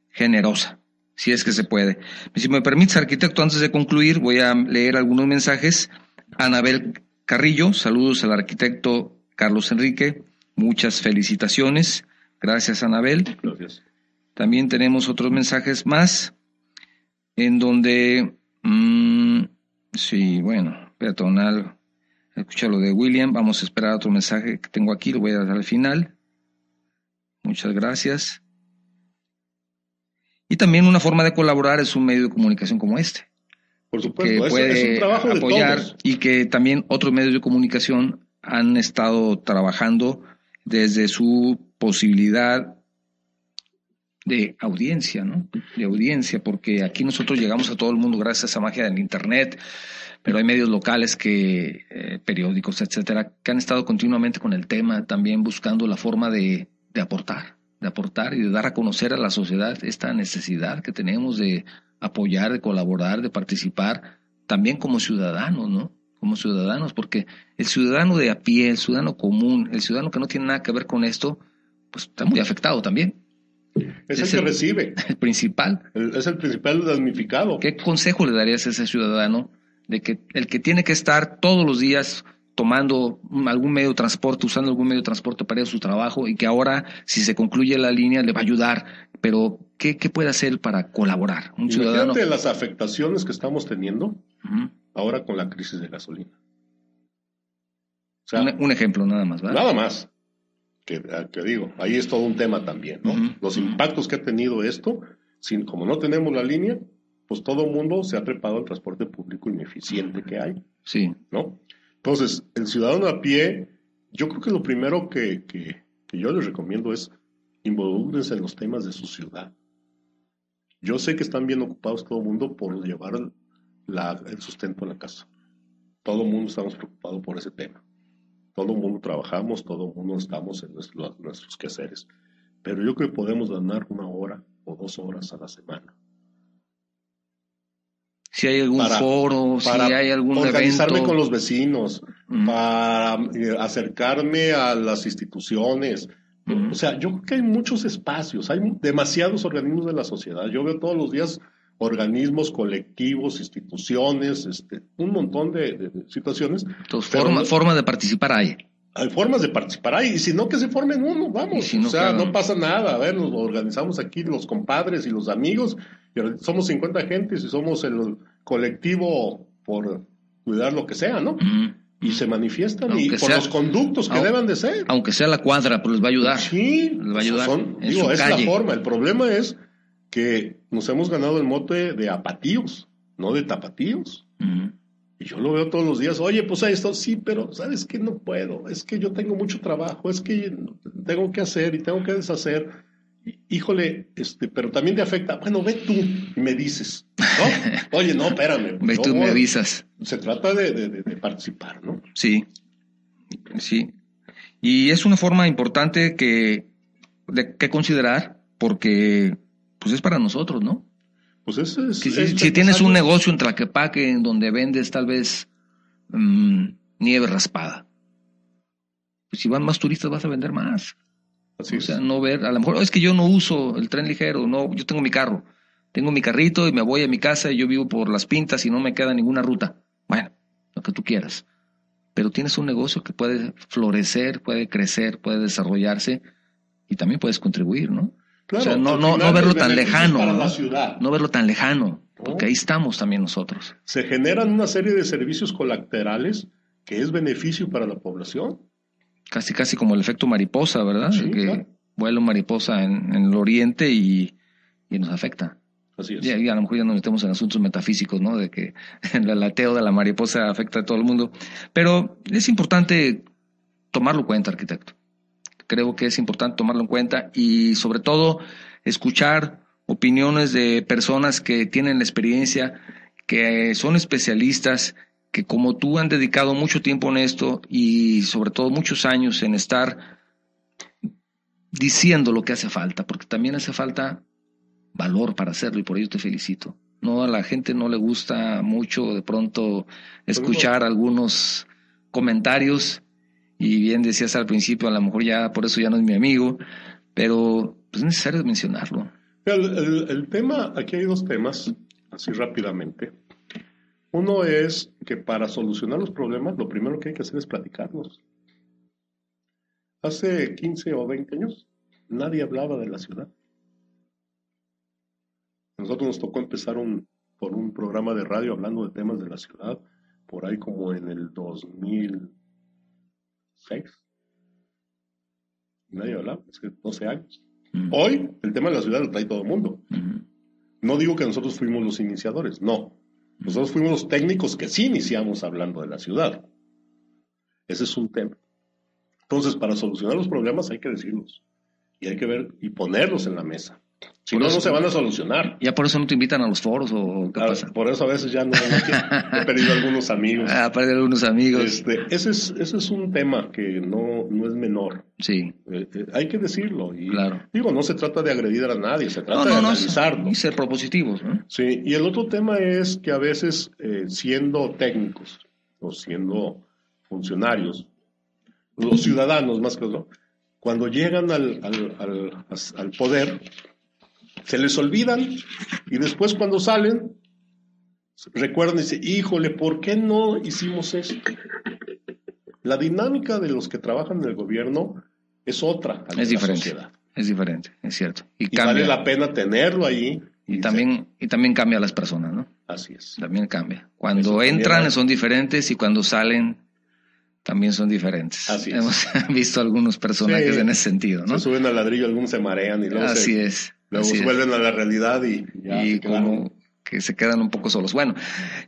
generosa, si es que se puede. Si me permites, arquitecto, antes de concluir, voy a leer algunos mensajes. Anabel Carrillo, saludos al arquitecto Carlos Enrique, muchas felicitaciones. Gracias, Anabel. Gracias. También tenemos otros mensajes más, en donde, sí, bueno, peatonal, escucha lo de William, vamos a esperar otro mensaje que tengo aquí, lo voy a dar al final. Muchas gracias. Y también una forma de colaborar es un medio de comunicación como este. Por supuesto, que puede es un trabajo apoyar de todos. Y que también otros medios de comunicación han estado trabajando desde su posibilidad de audiencia, ¿no? De audiencia, porque aquí nosotros llegamos a todo el mundo gracias a esa magia del internet, pero hay medios locales periódicos, etcétera, que han estado continuamente con el tema, también buscando la forma de aportar y de dar a conocer a la sociedad esta necesidad que tenemos de apoyar, de colaborar, de participar, también como ciudadanos, ¿no? Como ciudadanos, porque el ciudadano de a pie, el ciudadano común, el ciudadano que no tiene nada que ver con esto, pues está muy afectado también. Es el que recibe. El principal. Es el principal damnificado. ¿Qué consejo le darías a ese ciudadano de que el que tiene que estar todos los días tomando algún medio de transporte, usando algún medio de transporte para ir a su trabajo y que ahora, si se concluye la línea, le va a ayudar? Pero, ¿qué puede hacer para colaborar? Un ciudadano. Imagínate las afectaciones que estamos teniendo ahora con la crisis de gasolina. O sea, un ejemplo nada más, ¿verdad? Nada más. Que digo, ahí es todo un tema también, ¿no? Los impactos que ha tenido esto, como no tenemos la línea, pues todo el mundo se ha trepado al transporte público ineficiente que hay. Sí. ¿No? Entonces, el ciudadano a pie, yo creo que lo primero que yo les recomiendo es involúcrense en los temas de su ciudad. Yo sé que están bien ocupados todo el mundo por llevar el sustento a la casa. Todo el mundo estamos preocupados por ese tema. Todo el mundo trabajamos, todo el mundo estamos en nuestros quehaceres. Pero yo creo que podemos ganar 1 hora o 2 horas a la semana. Si hay algún foro, si hay algún organizarme evento. con los vecinos, para acercarme a las instituciones. O sea, yo creo que hay muchos espacios, hay demasiados organismos de la sociedad. Yo veo todos los días organismos, colectivos, instituciones, un montón de situaciones. Entonces, forma de participar hay. Hay formas de participar ahí, y si no, que se formen uno, vamos. Si no, no pasa nada. A ver, nos organizamos aquí los compadres y los amigos, y somos 50 gentes y somos el colectivo por cuidar lo que sea, ¿no? Y se manifiestan por los conductos que deban de ser. Aunque sea la cuadra, pero les va a ayudar. Sí, les va a ayudar. Es la forma. El problema es que nos hemos ganado el mote de apatíos, no de tapatíos. Y yo lo veo todos los días. Oye, pues ahí está, sí, pero ¿sabes qué? No puedo. Es que yo tengo mucho trabajo. Es que tengo que hacer y tengo que deshacer. Híjole, pero también te afecta. Bueno, ve tú y me dices, ¿no? Oye, no, espérame. Ve tú y me avisas. Se trata de participar, ¿no? Sí, sí. Y es una forma importante que considerar, porque pues es para nosotros, ¿no? Pues si tienes un negocio en Tlaquepaque en donde vendes tal vez nieve raspada. Pues si van más turistas vas a vender más. Así o sea, no ver, a lo mejor es que yo no uso el tren ligero, no, yo tengo mi carro, tengo mi carrito y me voy a mi casa y yo vivo por Las Pintas y no me queda ninguna ruta. Bueno, lo que tú quieras. Pero tienes un negocio que puede florecer, puede crecer, puede desarrollarse y también puedes contribuir, ¿no? Claro, o sea, no verlo tan lejano, para ¿no? la ciudad. No verlo tan lejano, porque ahí estamos también nosotros. Se generan una serie de servicios colaterales que es beneficio para la población. Casi como el efecto mariposa, ¿verdad? Sí, que claro. vuela una mariposa en el oriente y nos afecta. Así es. Y a lo mejor ya nos metemos en asuntos metafísicos, ¿no? De que el alateo de la mariposa afecta a todo el mundo. Pero es importante tomarlo en cuenta, arquitecto. Creo que es importante tomarlo en cuenta y sobre todo escuchar opiniones de personas que tienen la experiencia, que son especialistas, que como tú han dedicado mucho tiempo en esto y sobre todo muchos años en estar diciendo lo que hace falta, porque también hace falta valor para hacerlo y por ello te felicito. No, a la gente no le gusta mucho de pronto escuchar algunos comentarios y bien decías al principio, a lo mejor ya por eso ya no es mi amigo, pero es necesario mencionarlo. El tema, aquí hay dos temas, así rápidamente. Uno es que para solucionar los problemas, lo primero que hay que hacer es platicarlos. Hace 15 o 20 años, nadie hablaba de la ciudad. Nosotros nos tocó empezar por un programa de radio hablando de temas de la ciudad, por ahí como en el 2006. Nadie hablaba, es que 12 años. Hoy, el tema de la ciudad lo trae todo el mundo. No digo que nosotros fuimos los iniciadores, no. Nosotros fuimos los técnicos que sí iniciamos hablando de la ciudad. Ese es un tema. Entonces, para solucionar los problemas hay que decirlos. Y hay que ver y ponerlos en la mesa. Si no, no se van a solucionar. ¿Ya por eso no te invitan a los foros o qué pasa? Por eso a veces ya no he perdido algunos amigos. Perdido algunos amigos. Ese es un tema que no es menor. Sí. Hay que decirlo. Y, claro. Digo, no se trata de agredir a nadie, se trata de analizarlo. Y ser propositivos, ¿no? Sí, y el otro tema es que a veces, siendo técnicos o siendo funcionarios, los ciudadanos más que todo, cuando llegan al poder, se les olvidan y después cuando salen, recuerdan y dicen, híjole, ¿por qué no hicimos esto? La dinámica de los que trabajan en el gobierno es otra. Es diferente, sociedad. Es diferente, es cierto. Y vale la pena tenerlo ahí. Y también cambia a las personas, ¿no? Así es. También cambia. Cuando entran son diferentes y cuando salen también son diferentes. Así es. Hemos visto algunos personajes en ese sentido, ¿no? Se suben al ladrillo, algunos se marean y luego luego vuelven a la realidad y como que se quedan un poco solos. Bueno,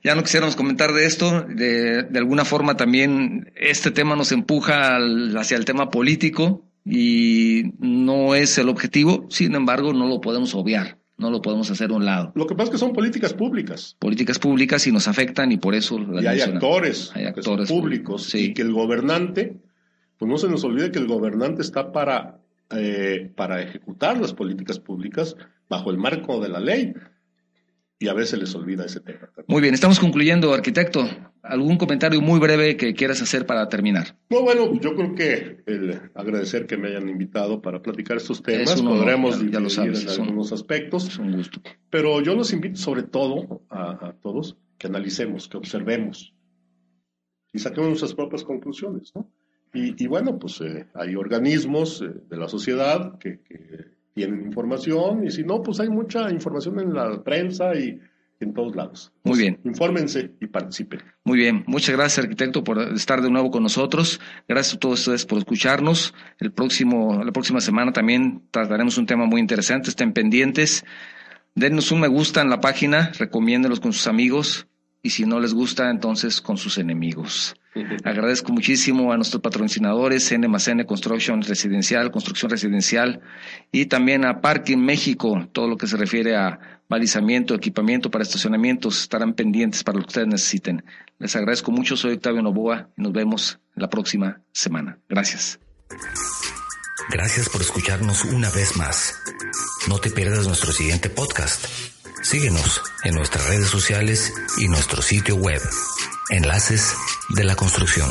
ya no quisiéramos comentar de esto. De alguna forma también este tema nos empuja hacia el tema político y no es el objetivo. Sin embargo, no lo podemos obviar. No lo podemos hacer a un lado. Lo que pasa es que son políticas públicas. Políticas públicas y nos afectan y por eso las hay actores públicos. Sí. Y que el gobernante, pues no se nos olvide que el gobernante está para ejecutar las políticas públicas bajo el marco de la ley. Y a veces les olvida ese tema. Muy bien, estamos concluyendo, arquitecto. ¿Algún comentario muy breve que quieras hacer para terminar? No, bueno, yo creo que agradecer que me hayan invitado para platicar estos temas. Podremos ya lo sabes, en algunos aspectos. Es un gusto. Pero yo los invito sobre todo a todos que analicemos, que observemos y saquemos nuestras propias conclusiones, ¿no? Y bueno, pues hay organismos de la sociedad que tienen información y si no, pues hay mucha información en la prensa y en todos lados. Muy bien. Infórmense y participen. Muy bien. Muchas gracias, arquitecto, por estar de nuevo con nosotros. Gracias a todos ustedes por escucharnos. La próxima semana también trataremos un tema muy interesante. Estén pendientes. Denos un me gusta en la página, recomiéndenlos con sus amigos y si no les gusta, entonces con sus enemigos. Agradezco muchísimo a nuestros patrocinadores, N+N Construction Construcción Residencial y también a Parking México, todo lo que se refiere a balizamiento, equipamiento para estacionamientos, estarán pendientes para lo que ustedes necesiten. Les agradezco mucho, soy Octavio Novoa y nos vemos la próxima semana. Gracias. Gracias por escucharnos una vez más. No te pierdas nuestro siguiente podcast. Síguenos en nuestras redes sociales y nuestro sitio web Enlaces de la Construcción.